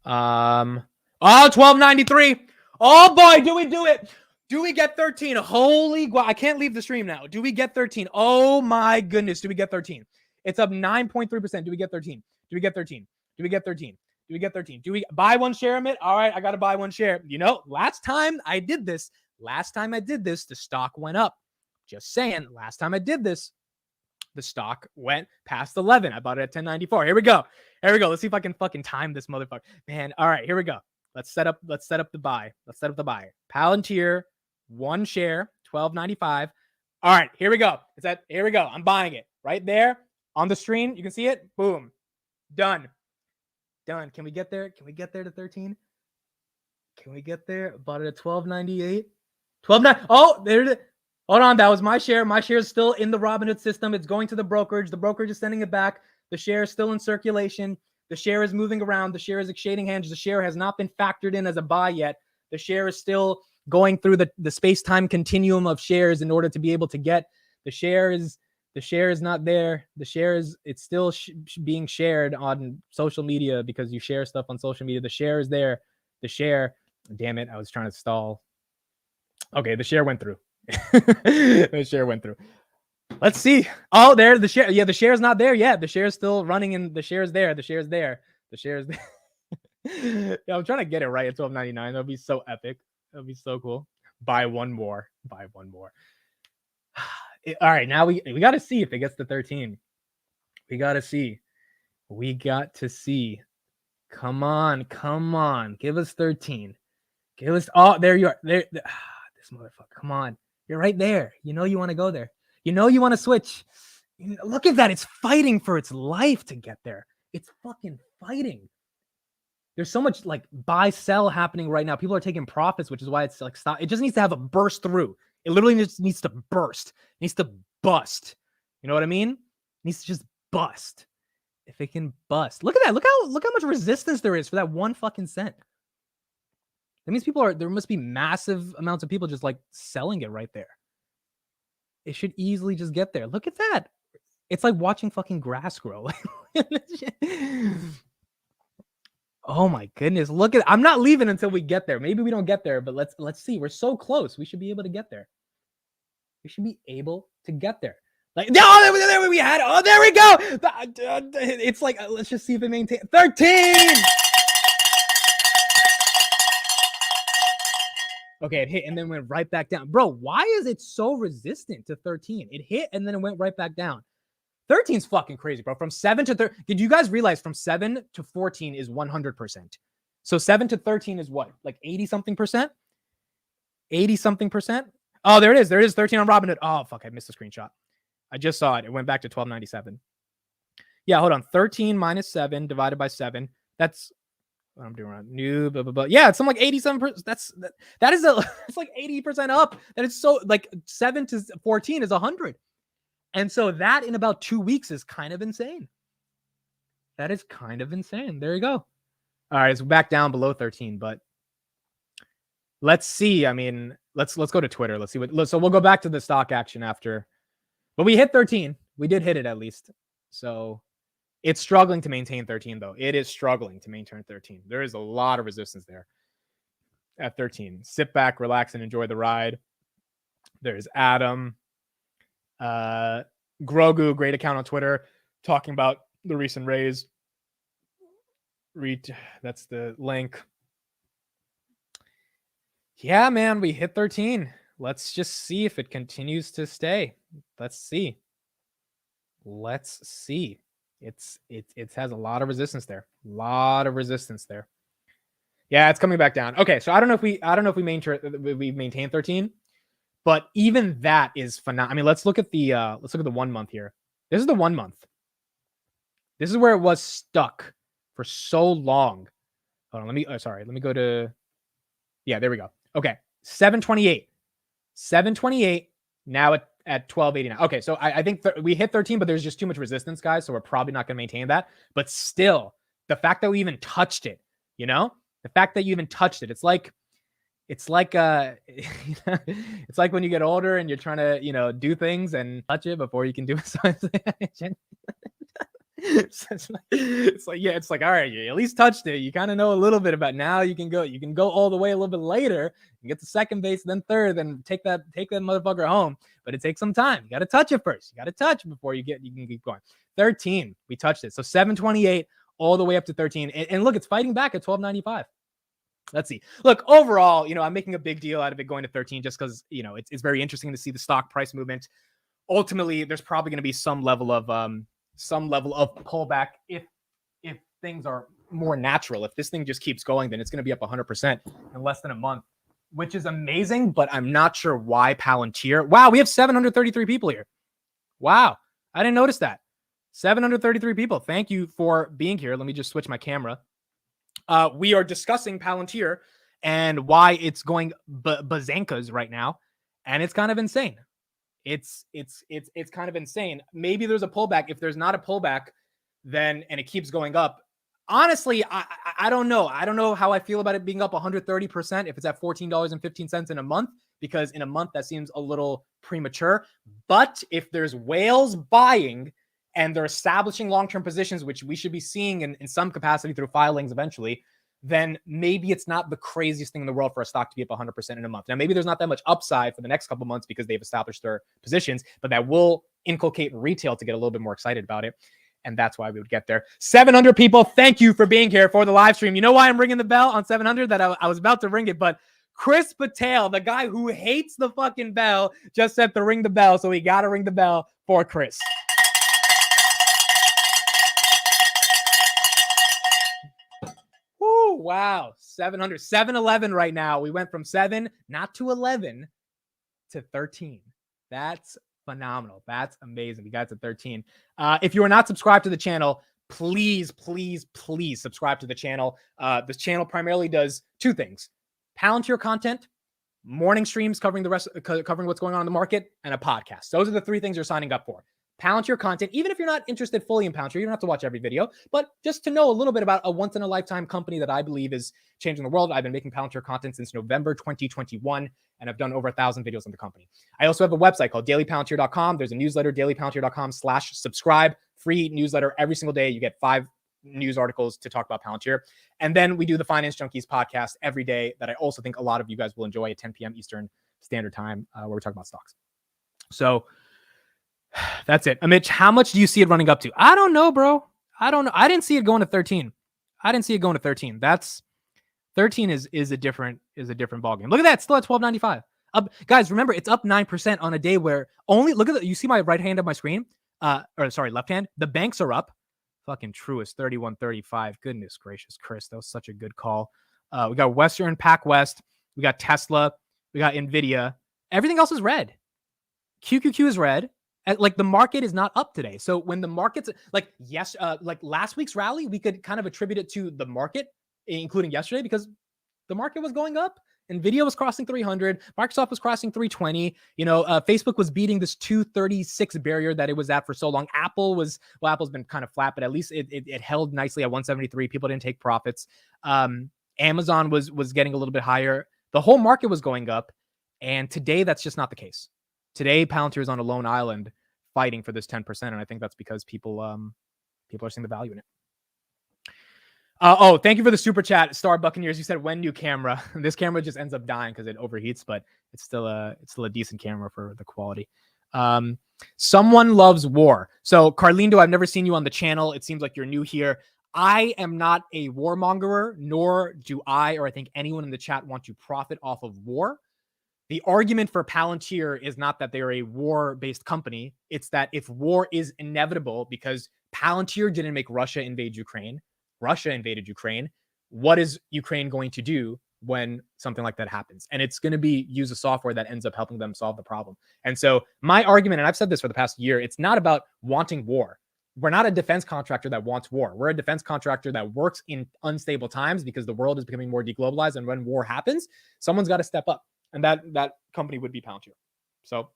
1293. Oh boy, do we do it? Do we get 13? Holy, I can't leave the stream now. Do we get 13? Oh my goodness, do we get 13? It's up 9.3%. Do we get 13? Do we get 13? Do we get 13? Do we get 13? Do we buy one share, Amit? All right, I got to buy one share. Last time I did this, the stock went up. Just saying, last time I did this, the stock went past 11. I bought it at 1094. Here we go. Let's see if I can fucking time this motherfucker. Man, all right, here we go. Let's set up the buy. Palantir, one share, 12.95. All right, here we go. Here we go. I'm buying it right there on the screen. You can see it. Boom. Done. Can we get there? Can we get there to 13? Can we get there? Bought it at 12.98. 12.9. Oh, there it is. Hold on. That was my share. My share is still in the Robinhood system. It's going to the brokerage. The brokerage is sending it back. The share is still in circulation. The share is moving around. The share is exchanging hands. The share has not been factored in as a buy yet. The share is still going through the space-time continuum of shares in order to be able to get the share is not there. It's still being shared on social media because you share stuff on social media. The share is there. Damn it. I was trying to stall. Okay. The share went through. Let's see. Oh, there, the share. Yeah. The share is not there yet. The share is still running and the share is there. Yeah, I'm trying to get it right at 12.99. That'll be so epic. That'll be so cool. Buy one more. All right, now we got to see if it gets to 13. We got to see. Come on. Give us 13. There you are. This motherfucker. Come on. You're right there. You want to go there. You want to switch. Look at that. It's fighting for its life to get there. It's fucking fighting. There's so much like buy sell happening right now. People are taking profits, which is why it's like stop. It just needs to have a burst through. It literally just needs to burst. It needs to bust. You know what I mean? It needs to just bust. If it can bust, look at that. Look how much resistance there is for that 1 fucking cent. That means there must be massive amounts of people just like selling it right there. It should easily just get there. Look at that. It's like watching fucking grass grow. Oh my goodness. Look at, I'm not leaving until we get there. Maybe we don't get there, but let's see. We're so close. We should be able to get there. We should be able to get there. Like, no, there we had. Oh, there we go. It's like, let's just see if it maintains 13. Okay, it hit and then went right back down. Bro, why is it so resistant to 13? It hit and then it went right back down. 13's fucking crazy, bro. From 7 to 13. Did you guys realize from 7 to 14 is 100%? So 7 to 13 is what? Like 80 something percent? 80 something percent? Oh, there it is. There it is 13 on Robinhood. Oh, fuck. I missed the screenshot. I just saw it. It went back to 1297. Yeah, hold on. 13 minus 7 divided by 7. That's what I'm doing wrong. New, blah, blah, blah. Yeah, it's some like 87%. That is it's like 80% up. That is so like 7 to 14 is 100. And so that in about 2 weeks is kind of insane. That is kind of insane. There you go. All right, it's back down below 13, but let's see. I mean, let's go to Twitter. Let's see what. So we'll go back to the stock action after. But we hit 13. We did hit it at least. So it's struggling to maintain 13, though. It is struggling to maintain 13. There is a lot of resistance there at 13. Sit back, relax, and enjoy the ride. There's Adam. Grogu, great account on Twitter, talking about the recent raise. That's the link. Yeah, man, we hit 13. Let's just see if it continues to stay. Let's see. It has a lot of resistance there. Yeah, it's coming back down. Okay, so I don't know if we maintain 13, but even that is phenomenal. I mean, let's look at the 1 month here. This is the 1 month. This is where it was stuck for so long. Hold on, let me go to, yeah, there we go. Okay, 728. 728, now at 1289. Okay, so I think we hit 13, but there's just too much resistance, guys, so we're probably not going to maintain that. But still, the fact that we even touched it, the fact that you even touched it, it's like it's like when you get older and you're trying to, do things and touch it before you can do it. It's like, all right, you at least touched it. You kind of know a little bit about it. Now you can go all the way a little bit later and get to second base, then third, then take that motherfucker home. But it takes some time. You got to touch it first. You got to touch it before you can keep going. 13, we touched it. So 728 all the way up to 13. And look, it's fighting back at 1295. Let's see. Look, overall, I'm making a big deal out of it going to 13 just because, it's very interesting to see the stock price movement. Ultimately, there's probably going to be some level of pullback if things are more natural. If this thing just keeps going, then it's going to be up 100% in less than a month, which is amazing, but I'm not sure why Palantir. Wow, we have 733 people here. Wow, I didn't notice that. 733 people. Thank you for being here. Let me just switch my camera. We are discussing Palantir and why it's going bazankas right now, and it's kind of insane. It's kind of insane. Maybe there's a pullback. If there's not a pullback, then and it keeps going up. Honestly, I don't know. I don't know how I feel about it being up 130% if it's at $14.15 in a month, because in a month that seems a little premature. But if there's whales buying and they're establishing long-term positions, which we should be seeing in some capacity through filings eventually, then maybe it's not the craziest thing in the world for a stock to be up 100% in a month. Now, maybe there's not that much upside for the next couple months because they've established their positions, but that will inculcate retail to get a little bit more excited about it. And that's why we would get there. 700 people, thank you for being here for the live stream. You know why I'm ringing the bell on 700? That I was about to ring it, but Chris Patel, the guy who hates the fucking bell, just said to ring the bell, so we got to ring the bell for Chris. Woo, wow, 700, 711 right now. We went from 7, not to 11, to 13. That's phenomenal. That's amazing. We got to 13. If you are not subscribed to the channel, please, please, please subscribe to the channel. This channel primarily does two things: Palantir content, morning streams covering covering what's going on in the market, and a podcast. Those are the three things you're signing up for. Palantir content, even if you're not interested fully in Palantir, you don't have to watch every video, but just to know a little bit about a once-in-a-lifetime company that I believe is changing the world. I've been making Palantir content since November 2021, and I've done over 1,000 videos on the company. I also have a website called dailypalantir.com. There's a newsletter, dailypalantir.com/subscribe. Free newsletter every single day. You get 5 news articles to talk about Palantir. And then we do the Finance Junkies podcast every day that I also think a lot of you guys will enjoy at 10 p.m. Eastern Standard Time, where we talk about stocks. So that's it. Mitch, how much do you see it running up to? I don't know, bro. I don't know. I didn't see it going to 13. That's 13 is a different ballgame. Look at that. Still at 12.95. Up, guys, remember, it's up 9% on a day where only, look at that. You see my right hand of my screen? Left hand. The banks are up. Fucking Truist, 31.35. Goodness gracious, Chris. That was such a good call. We got Western, PacWest. We got Tesla. We got NVIDIA. Everything else is red. QQQ is red. Like the market is not up today. So when the market's like, yes, like last week's rally, we could kind of attribute it to the market, including yesterday, because the market was going up. NVIDIA was crossing 300. Microsoft was crossing 320. Facebook was beating this 236 barrier that it was at for so long. Apple's been kind of flat, but at least it held nicely at 173. People didn't take profits. Amazon was getting a little bit higher. The whole market was going up. And today, that's just not the case. Today, Palantir is on a lone island fighting for this 10%. And I think that's because people are seeing the value in it. Thank you for the super chat, Star Buccaneers. You said when new camera. This camera just ends up dying because it overheats, but it's still a decent camera for the quality. Someone loves war. So Carlindo, I've never seen you on the channel. It seems like you're new here. I am not a warmongerer, nor do I, or I think anyone in the chat, want to profit off of war. The argument for Palantir is not that they're a war-based company. It's that if war is inevitable, because Palantir didn't make Russia invade Ukraine, Russia invaded Ukraine, what is Ukraine going to do when something like that happens? And it's going to be use a software that ends up helping them solve the problem. And so my argument, and I've said this for the past year, it's not about wanting war. We're not a defense contractor that wants war. We're a defense contractor that works in unstable times because the world is becoming more deglobalized. And when war happens, someone's got to step up. And that company would be Palantir. So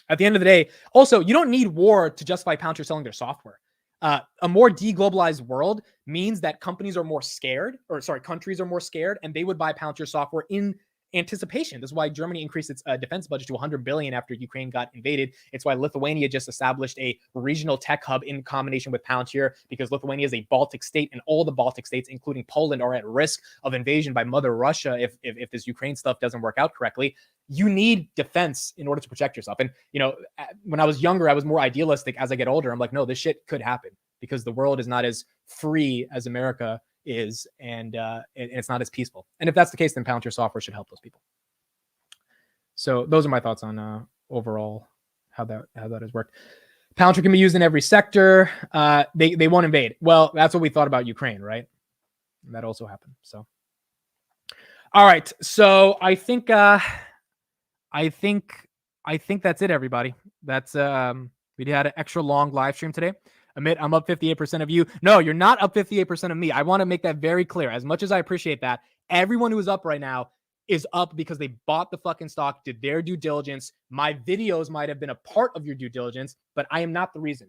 at the end of the day, also, you don't need war to justify Palantir selling their software. A more deglobalized world means that countries are more scared, and they would buy Palantir software in anticipation. This is why Germany increased its defense budget to 100 billion after Ukraine got invaded. It's why Lithuania just established a regional tech hub in combination with Palantir, because Lithuania is a Baltic state, and all the Baltic states, including Poland, are at risk of invasion by Mother Russia if this Ukraine stuff doesn't work out correctly. You need defense in order to protect yourself. And, when I was younger, I was more idealistic. As I get older, I'm like, no, this shit could happen because the world is not as free as America is, and it's not as peaceful. And if that's the case, then Palantir software should help those people. So those are my thoughts on overall how that has worked. Palantir can be used in every sector. They won't invade. Well, that's what we thought about Ukraine, right? And that also happened. So, all right. So I think that's it, everybody. That's we had an extra long live stream today. Amit, I'm up 58% of you. No, you're not up 58% of me. I want to make that very clear. As much as I appreciate that, everyone who is up right now is up because they bought the fucking stock, did their due diligence. My videos might have been a part of your due diligence, but I am not the reason.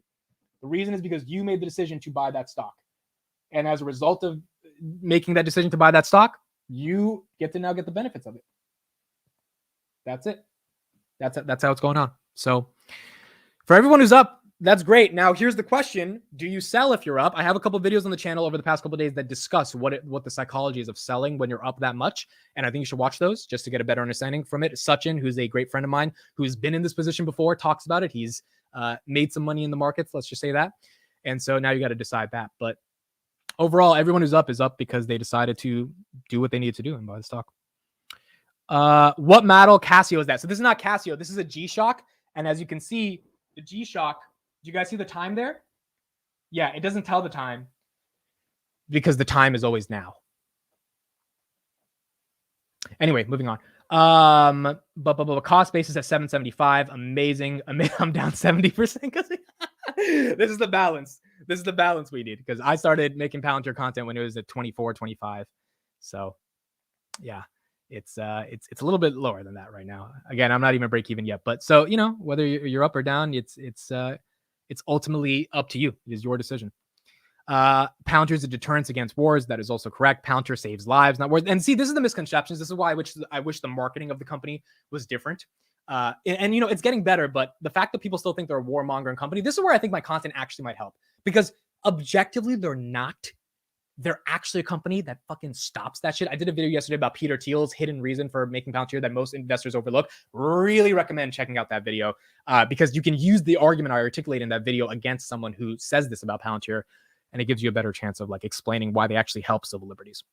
The reason is because you made the decision to buy that stock. And as a result of making that decision to buy that stock, you get to now get the benefits of it. That's it. That's how it's going on. So for everyone who's up, that's great. Now, here's the question. Do you sell if you're up? I have a couple videos on the channel over the past couple of days that discuss what the psychology is of selling when you're up that much. And I think you should watch those just to get a better understanding from it. Sachin, who's a great friend of mine, who's been in this position before, talks about it. He's made some money in the markets. Let's just say that. And so now you got to decide that. But overall, everyone who's up is up because they decided to do what they needed to do and buy the stock. What model Casio is that? So this is not Casio. This is a G-Shock. And as you can see, the G-Shock, do you guys see the time there? Yeah, it doesn't tell the time because the time is always now. Anyway, moving on. But cost basis at 775. Amazing. I'm down 70% because this is the balance. This is the balance we need, because I started making Palantir content when it was at 24, 25. So yeah, it's a little bit lower than that right now. Again, I'm not even break even yet, but so, you know, whether you're up or down, it's ultimately up to you. It is your decision. Palantir is a deterrence against wars. That is also correct. Palantir saves lives, not wars. And see, this is the misconceptions. This is why I wish the marketing of the company was different. And you know, it's getting better, but the fact that people still think they're a warmongering company, this is where I think my content actually might help, because objectively they're not. They're actually a company that fucking stops that shit. I did a video yesterday about Peter Thiel's hidden reason for making Palantir that most investors overlook. Really recommend checking out that video, because you can use the argument I articulate in that video against someone who says this about Palantir, and it gives you a better chance of like explaining why they actually help civil liberties.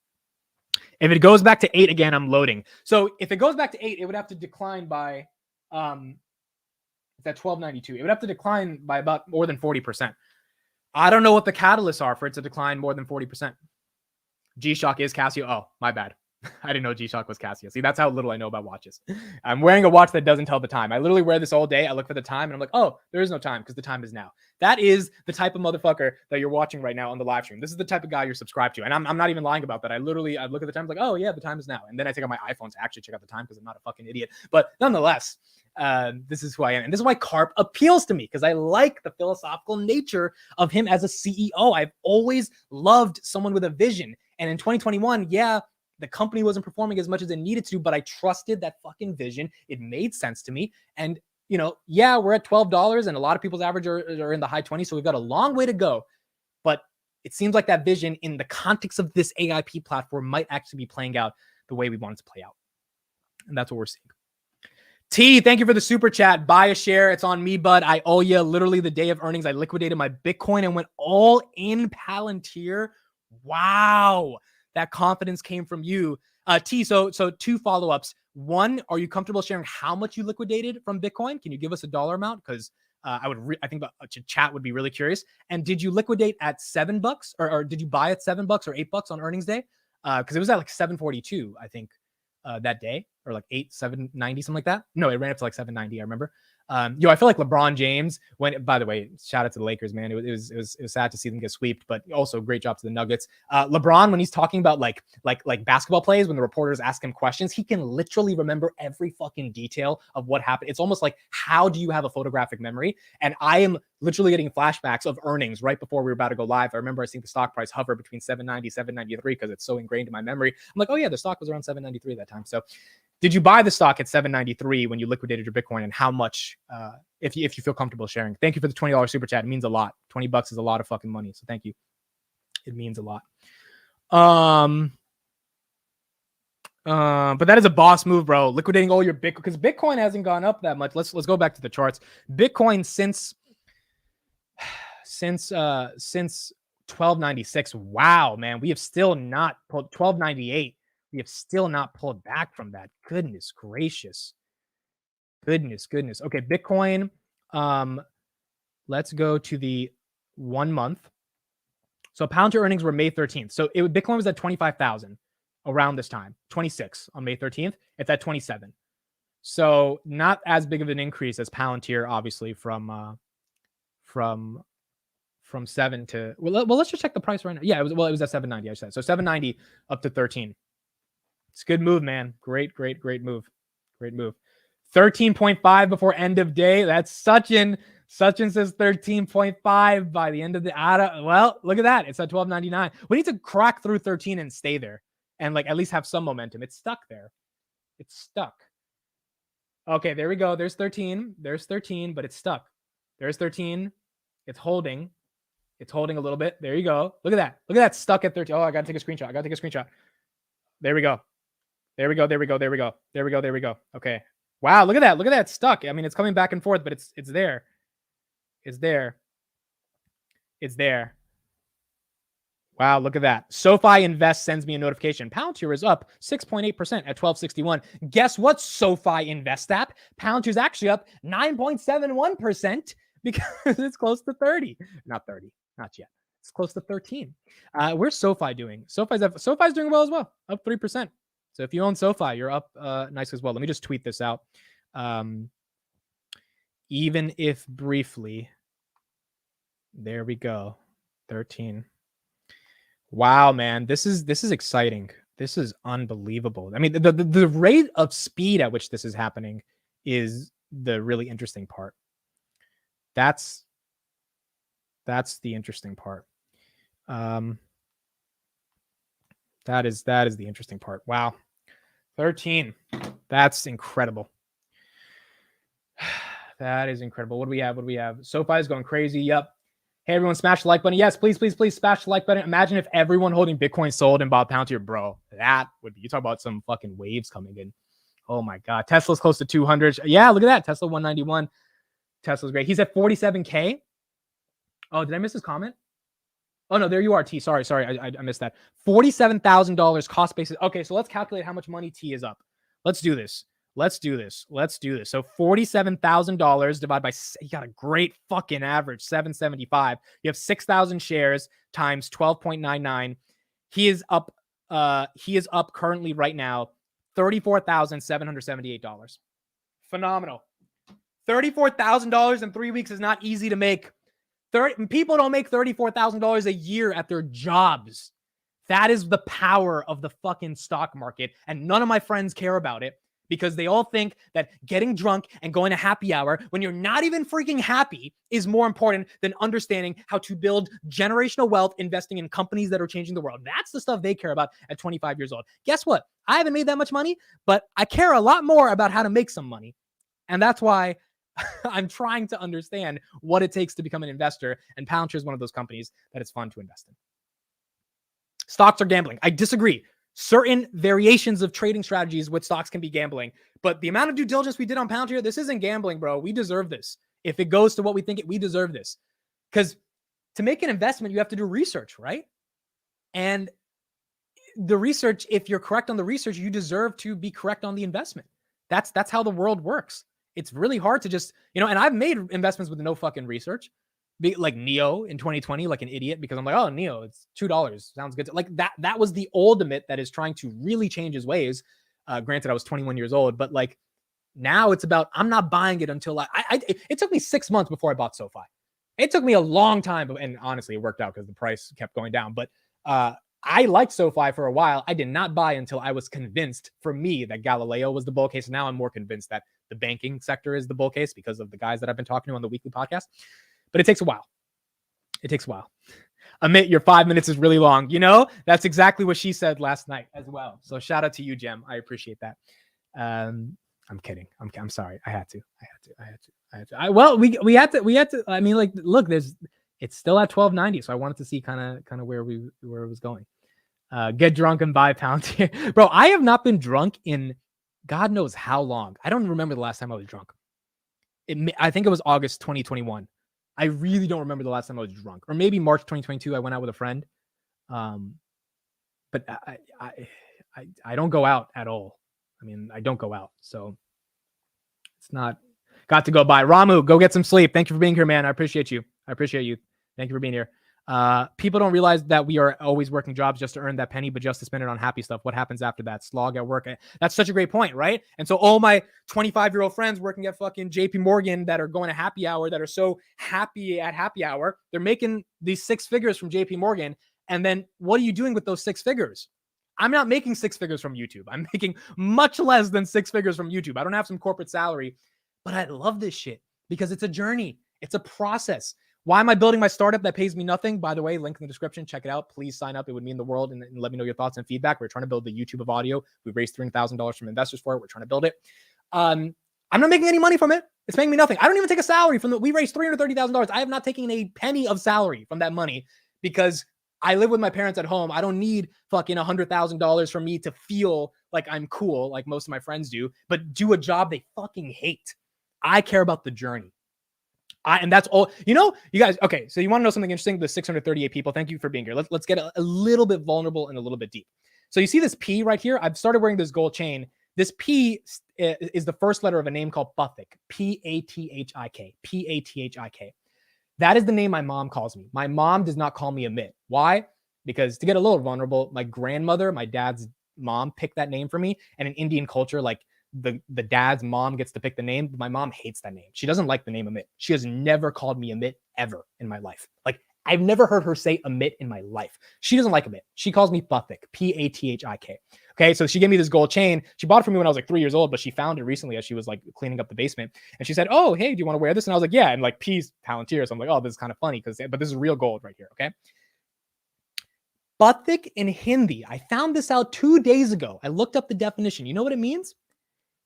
If it goes back to 8 again, I'm loading. So if it goes back to 8, it would have to decline by it's at 1292. It would have to decline by about more than 40%. I don't know what the catalysts are for it to decline more than 40%. G-Shock is Casio. Oh, my bad. I didn't know G-Shock was Casio. See, that's how little I know about watches. I'm wearing a watch that doesn't tell the time. I literally wear this all day. I look for the time and I'm like, oh, there is no time because the time is now. That is the type of motherfucker that you're watching right now on the live stream. This is the type of guy you're subscribed to. And I'm not even lying about that. I look at the time, like, oh yeah, the time is now. And then I take out my iPhone to actually check out the time because I'm not a fucking idiot. But nonetheless, this is who I am. And this is why Karp appeals to me, because I like the philosophical nature of him as a CEO. I've always loved someone with a vision. And in 2021, yeah, the company wasn't performing as much as it needed to, but I trusted that fucking vision. It made sense to me. And, you know, yeah, we're at $12 and a lot of people's average are in the high 20s. So we've got a long way to go. But it seems like that vision in the context of this AIP platform might actually be playing out the way we want it to play out. And that's what we're seeing. T, thank you for the super chat. Buy a share. It's on me, bud. I owe you. Literally the day of earnings, I liquidated my Bitcoin and went all in Palantir. Wow. That confidence came from you. T, so 2 follow-ups. One, are you comfortable sharing how much you liquidated from Bitcoin? Can you give us a dollar amount? Because I think the chat would be really curious. And did you liquidate at $7 or did you buy at $7 or $8 on earnings day? Because it was at like 742, I think, that day, or like 790, something like that. No, it ran up to like 790. I remember. I feel like LeBron James by the way, shout out to the Lakers, man. It was sad to see them get swept, but also great job to the Nuggets. LeBron, when he's talking about like basketball plays, when the reporters ask him questions, he can literally remember every fucking detail of what happened. It's almost like, how do you have a photographic memory? And I am literally getting flashbacks of earnings right before we were about to go live. I remember I seeing the stock price hover between 790, 793 because it's so ingrained in my memory. I'm like, oh yeah, the stock was around 793 that time. So did you buy the stock at 793 when you liquidated your Bitcoin, and how much, if you feel comfortable sharing? Thank you for the $20 super chat. It means a lot. $20 is a lot of fucking money. So thank you. It means a lot. But that is a boss move, bro. Liquidating all your Bitcoin, because Bitcoin hasn't gone up that much. Let's go back to the charts. Bitcoin since 1296. Wow, man. We have still not pulled 1298. We have still not pulled back from that. Goodness gracious. Goodness. Okay, Bitcoin. Let's go to the 1 month. So Palantir earnings were May 13th. So Bitcoin was at 25,000 around this time. 26 on May 13th. It's at 27. So not as big of an increase as Palantir, obviously, from 7 to well, let's just check the price right now. Yeah, it was at 790. I said so 790 up to 13. It's a good move, man. Great move. 13.5 before end of day. That's Sachin. Sachin says 13.5 by the end of the well, look at that. It's at 12.99. We need to crack through 13 and stay there and like at least have some momentum. It's stuck there. It's stuck. Okay, there we go. There's 13. There's 13, but it's stuck. There's 13. It's holding. It's holding a little bit. There you go. Look at that. Look at that stuck at 13. Oh, I got to take a screenshot. There we go. Okay. Wow, look at that. Look at that stuck. I mean, it's coming back and forth, but it's there. It's there. Wow, look at that. SoFi Invest sends me a notification. Palantir is up 6.8% at 1261. Guess what, SoFi Invest app? Palantir is actually up 9.71% because it's close to 30. Not 30, not yet. It's close to 13. Where's SoFi doing? SoFi's doing well as well, up 3%. So if you own SoFi, you're up nice as well. Let me just tweet this out. Even if briefly, there we go. 13. Wow, man. This is exciting. This is unbelievable. I mean, the rate of speed at which this is happening is the really interesting part. That's the interesting part. That is the interesting part. Wow. 13. That's incredible. That is incredible. What do we have? SoFi is going crazy. Yep. Hey, everyone, smash the like button. Yes, please smash the like button. Imagine if everyone holding Bitcoin sold and bought Palantir, bro. That would be, you talk about some fucking waves coming in. Oh my God. Tesla's close to 200. Yeah, look at that. Tesla 191. Tesla's great. He's at 47K. Oh, did I miss his comment? Oh, no, there you are, T. Sorry. I missed that. $47,000 cost basis. Okay, so let's calculate how much money T is up. Let's do this. So $47,000 divided by, you got a great fucking average, 775. You have 6,000 shares times 12.99. He is up currently right now, $34,778. Phenomenal. $34,000 in 3 weeks is not easy to make. People don't make $34,000 a year at their jobs. That is the power of the fucking stock market. And none of my friends care about it because they all think that getting drunk and going to happy hour when you're not even freaking happy is more important than understanding how to build generational wealth, investing in companies that are changing the world. That's the stuff they care about at 25 years old. Guess what? I haven't made that much money, but I care a lot more about how to make some money. And that's why I'm trying to understand what it takes to become an investor. And Palantir is one of those companies that it's fun to invest in. Stocks are gambling. I disagree. Certain variations of trading strategies with stocks can be gambling, but the amount of due diligence we did on Palantir, this isn't gambling, bro. We deserve this. If it goes to what we think we deserve this. Because to make an investment, you have to do research, right? And the research, if you're correct on the research, you deserve to be correct on the investment. That's how the world works. It's really hard to just, and I've made investments with no fucking research. Like Neo in 2020, like an idiot, because I'm like, oh, Neo, it's $2. Sounds good. Like that was the ultimate that is trying to really change his ways. Granted, I was 21 years old, but like now it's about, I'm not buying it until it took me 6 months before I bought SoFi. It took me a long time, and honestly, it worked out because the price kept going down. But I liked SoFi for a while. I did not buy until I was convinced, for me, that Galileo was the bull case. Now I'm more convinced that the banking sector is the bull case because of the guys that I've been talking to on the weekly podcast. But it takes a while. Amit, your 5 minutes is really long. That's exactly what she said last night as well. So shout out to you, Jem. I appreciate that. I'm kidding. I'm sorry. I had to. Well, we had to. I mean, like, look, it's still at 1290. So I wanted to see kind of where it was going. Get drunk and buy Palantir. Bro, I have not been drunk in God knows how long. I don't remember the last time I was drunk. I think it was August 2021. I really don't remember the last time I was drunk, or maybe March 2022. I went out with a friend. But I don't go out at all. I mean, I don't go out. So it's not got to go by. Ramu, go get some sleep. Thank you for being here, man. I appreciate you. Thank you for being here. People don't realize that we are always working jobs just to earn that penny, but just to spend it on happy stuff. What happens after that? Slog at work. That's such a great point, right? And so all my 25-year-old friends working at fucking JP Morgan that are going to happy hour, that are so happy at happy hour, they're making these 6 figures from JP Morgan. And then what are you doing with those 6 figures? I'm not making 6 figures from YouTube. I'm making much less than 6 figures from YouTube. I don't have some corporate salary, but I love this shit because it's a journey. It's a process. Why am I building my startup that pays me nothing? By the way, link in the description. Check it out. Please sign up. It would mean the world. And let me know your thoughts and feedback. We're trying to build the YouTube of audio. We raised $300,000 from investors for it. We're trying to build it. I'm not making any money from it. It's paying me nothing. I don't even take a salary from we raised $330,000. I have not taken a penny of salary from that money because I live with my parents at home. I don't need fucking $100,000 for me to feel like I'm cool, like most of my friends do, but do a job they fucking hate. I care about the journey. And that's all, you guys, okay. So you want to know something interesting? The 638 people. Thank you for being here. Let's get a little bit vulnerable and a little bit deep. So you see this P right here? I've started wearing this gold chain. This P is the first letter of a name called Pathik. Pathik. Pathik. That is the name my mom calls me. My mom does not call me Amit. Why? Because to get a little vulnerable, my grandmother, my dad's mom, picked that name for me. And in Indian culture, like the dad's mom gets to pick the name, but my mom hates that name. She doesn't like the name Amit. She has never called me Amit ever in my life. Like I've never heard her say Amit in my life. She doesn't like Amit. She calls me Pathik, Pathik. Okay, so she gave me this gold chain. She bought it for me when I was like 3 years old, but she found it recently as she was like cleaning up the basement. And she said, "Oh, hey, do you want to wear this?" And I was like, "Yeah." And like P's Palantir. So I'm like, "Oh, this is kind of funny but this is real gold right here." Okay. Pathik in Hindi. I found this out 2 days ago. I looked up the definition. You know what it means?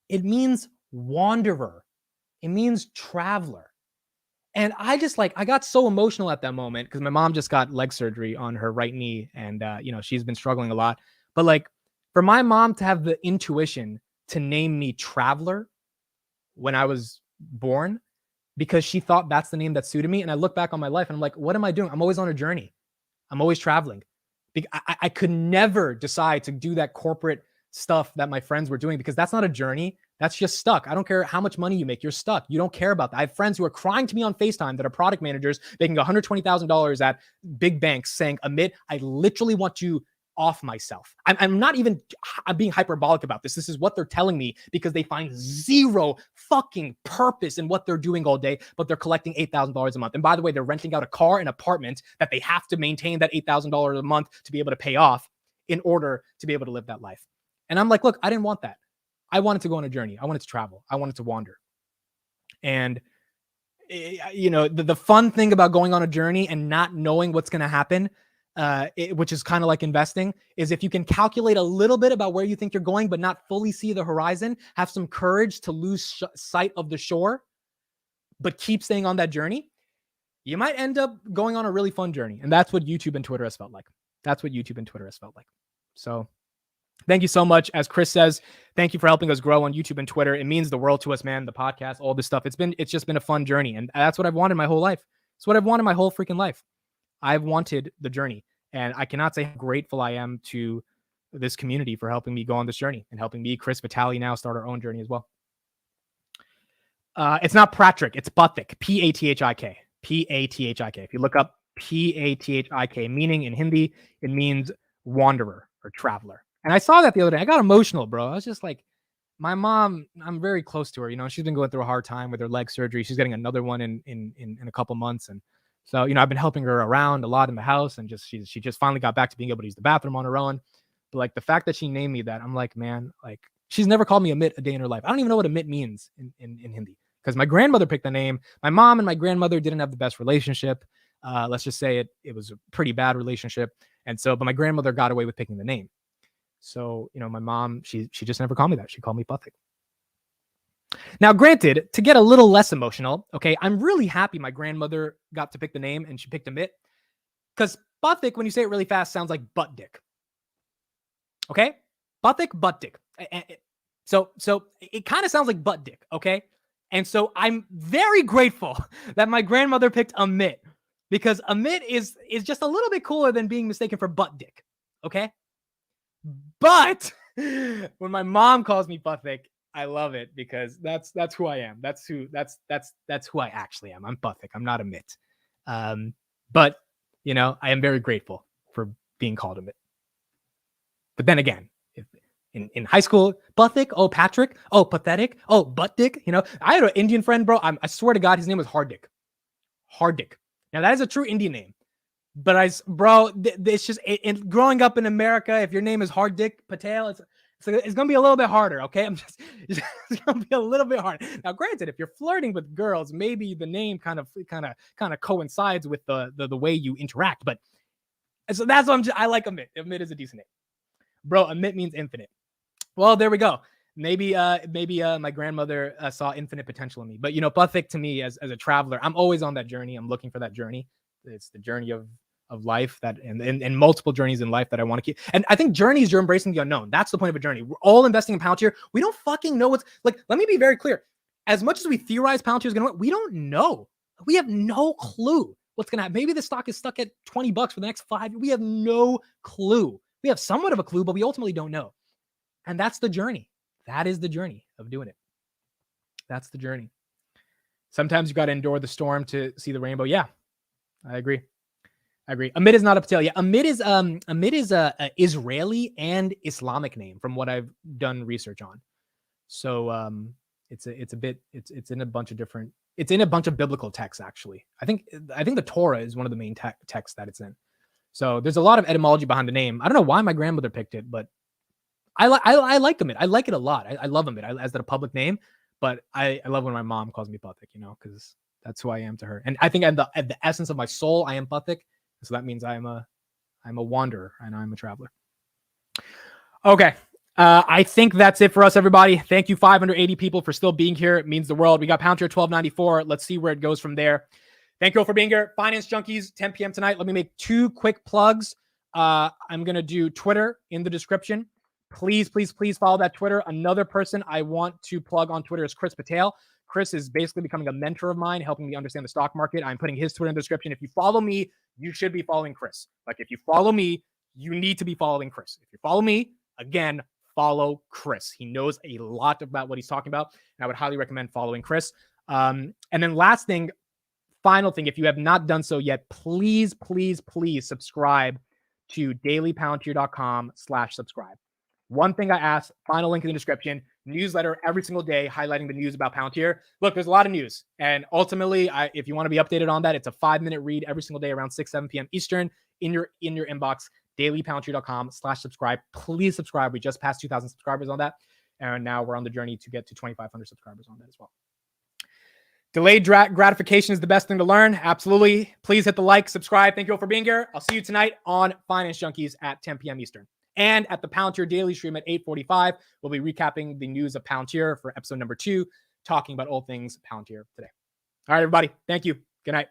It means wanderer. It means traveler. And I got so emotional at that moment because my mom just got leg surgery on her right knee. And, she's been struggling a lot. But like for my mom to have the intuition to name me Traveler when I was born, because she thought that's the name that suited me. And I look back on my life and I'm like, what am I doing? I'm always on a journey. I'm always traveling. I could never decide to do that corporate stuff that my friends were doing because that's not a journey. That's just stuck. I don't care how much money you make. You're stuck. You don't care about that. I have friends who are crying to me on FaceTime that are product managers making $120,000 at big banks saying, Amit, I literally want you off myself. I'm being hyperbolic about this. This is what they're telling me because they find zero fucking purpose in what they're doing all day, but they're collecting $8,000 a month. And by the way, they're renting out a car and apartment that they have to maintain that $8,000 a month to be able to pay off in order to be able to live that life. And I'm like, look, I didn't want that. I wanted to go on a journey. I wanted to travel. I wanted to wander. And, the fun thing about going on a journey and not knowing what's going to happen, which is kind of like investing, is if you can calculate a little bit about where you think you're going, but not fully see the horizon, have some courage to lose sight of the shore, but keep staying on that journey, you might end up going on a really fun journey. And that's what YouTube and Twitter has felt like. So thank you so much. As Chris says, thank you for helping us grow on YouTube and Twitter. It means the world to us, man. The podcast, all this stuff. It's just been a fun journey. And that's what I've wanted my whole life. It's what I've wanted my whole freaking life. I've wanted the journey. And I cannot say how grateful I am to this community for helping me go on this journey and helping me, Chris Vitale, now start our own journey as well. It's not Patrick. It's Pathik. Pathik. Pathik. If you look up Pathik, meaning in Hindi, it means wanderer or traveler. And I saw that the other day. I got emotional, bro. I was just like, my mom, I'm very close to her. She's been going through a hard time with her leg surgery. She's getting another one in a couple months. And so, I've been helping her around a lot in the house, and she just finally got back to being able to use the bathroom on her own. But like the fact that she named me that, I'm like, man, like she's never called me Amit a day in her life. I don't even know what Amit means in Hindi because my grandmother picked the name. My mom and my grandmother didn't have the best relationship. Let's just say it was a pretty bad relationship. And so, but my grandmother got away with picking the name. So, my mom, she just never called me that. She called me Pathik. Now, granted, to get a little less emotional, okay, I'm really happy my grandmother got to pick the name and she picked Amit. Because Pathik, when you say it really fast, sounds like butt dick. Okay? Pathik, butt dick. So it kind of sounds like butt dick, okay? And so I'm very grateful that my grandmother picked Amit. Because Amit is just a little bit cooler than being mistaken for butt dick. Okay? But when my mom calls me Pathik, I love it because that's who I am. That's who I actually am. I'm Pathik. I'm not Amit. But I am very grateful for being called Amit. But then again, in high school, Pathik, oh Patrick, oh pathetic, oh butt dick. I had an Indian friend, bro. I swear to God, his name was Hardik. Hardik. Now that is a true Indian name. But it's just growing up in America. If your name is Hardik Patel, it's gonna be a little bit harder. Okay, it's gonna be a little bit hard. Now, granted, if you're flirting with girls, maybe the name kind of coincides with the way you interact. But so that's what I like Amit. Amit is a decent name, bro. Amit means infinite. Well, there we go. Maybe my grandmother saw infinite potential in me. But Pathik to me as a traveler, I'm always on that journey. I'm looking for that journey. It's the journey of life that and multiple journeys in life that I want to keep. And I think journeys, you're embracing the unknown. That's the point of a journey. We're all investing in Palantir. We don't fucking know what's like. Let me be very clear. As much as we theorize Palantir is going to win, we don't know. We have no clue what's going to happen. Maybe the stock is stuck at $20 for the next 5 years. We have no clue. We have somewhat of a clue, but we ultimately don't know. And that's the journey. That is the journey of doing it. That's the journey. Sometimes you got to endure the storm to see the rainbow. Yeah, I agree. Amit is not a Patel. Yeah, Amit is a Israeli and Islamic name from what I've done research on. So It's in a bunch of different. It's in a bunch of biblical texts actually. I think the Torah is one of the main texts that it's in. So there's a lot of etymology behind the name. I don't know why my grandmother picked it, but I like them. I like it a lot. I love them as a public name, but I love when my mom calls me Pathik, because that's who I am to her. And I think at the essence of my soul, I am Pathik. So that means I'm a wanderer and I'm a traveler. Okay. I think that's it for us, everybody. Thank you, 580 people, for still being here. It means the world. We got Palantir 1294. Let's see where it goes from there. Thank you all for being here. Finance Junkies, 10 p.m. tonight. Let me make 2 quick plugs. I'm going to do Twitter in the description. Please, please, please follow that Twitter. Another person I want to plug on Twitter is Chris Patel. Chris is basically becoming a mentor of mine, helping me understand the stock market. I'm putting his Twitter in the description. If you follow me, you should be following Chris. Like, if you follow me, you need to be following Chris. If you follow me, again, follow Chris. He knows a lot about what he's talking about, and I would highly recommend following Chris. And then last thing, final thing, if you have not done so yet, please, please, please subscribe to dailypalantir.com/subscribe. One thing I ask, final link in the description, newsletter every single day highlighting the news about Palantir. Look, there's a lot of news. And ultimately, if you want to be updated on that, it's a 5-minute read every single day around 7 p.m. Eastern in your inbox, dailypalantir.com/subscribe. Please subscribe. We just passed 2,000 subscribers on that. And now we're on the journey to get to 2,500 subscribers on that as well. Delayed gratification is the best thing to learn. Absolutely. Please hit the like, subscribe. Thank you all for being here. I'll see you tonight on Finance Junkies at 10 p.m. Eastern. And at the Palantir Daily Stream at 8:45, we'll be recapping the news of Palantir for episode number 2, talking about all things Palantir today. All right, everybody. Thank you. Good night.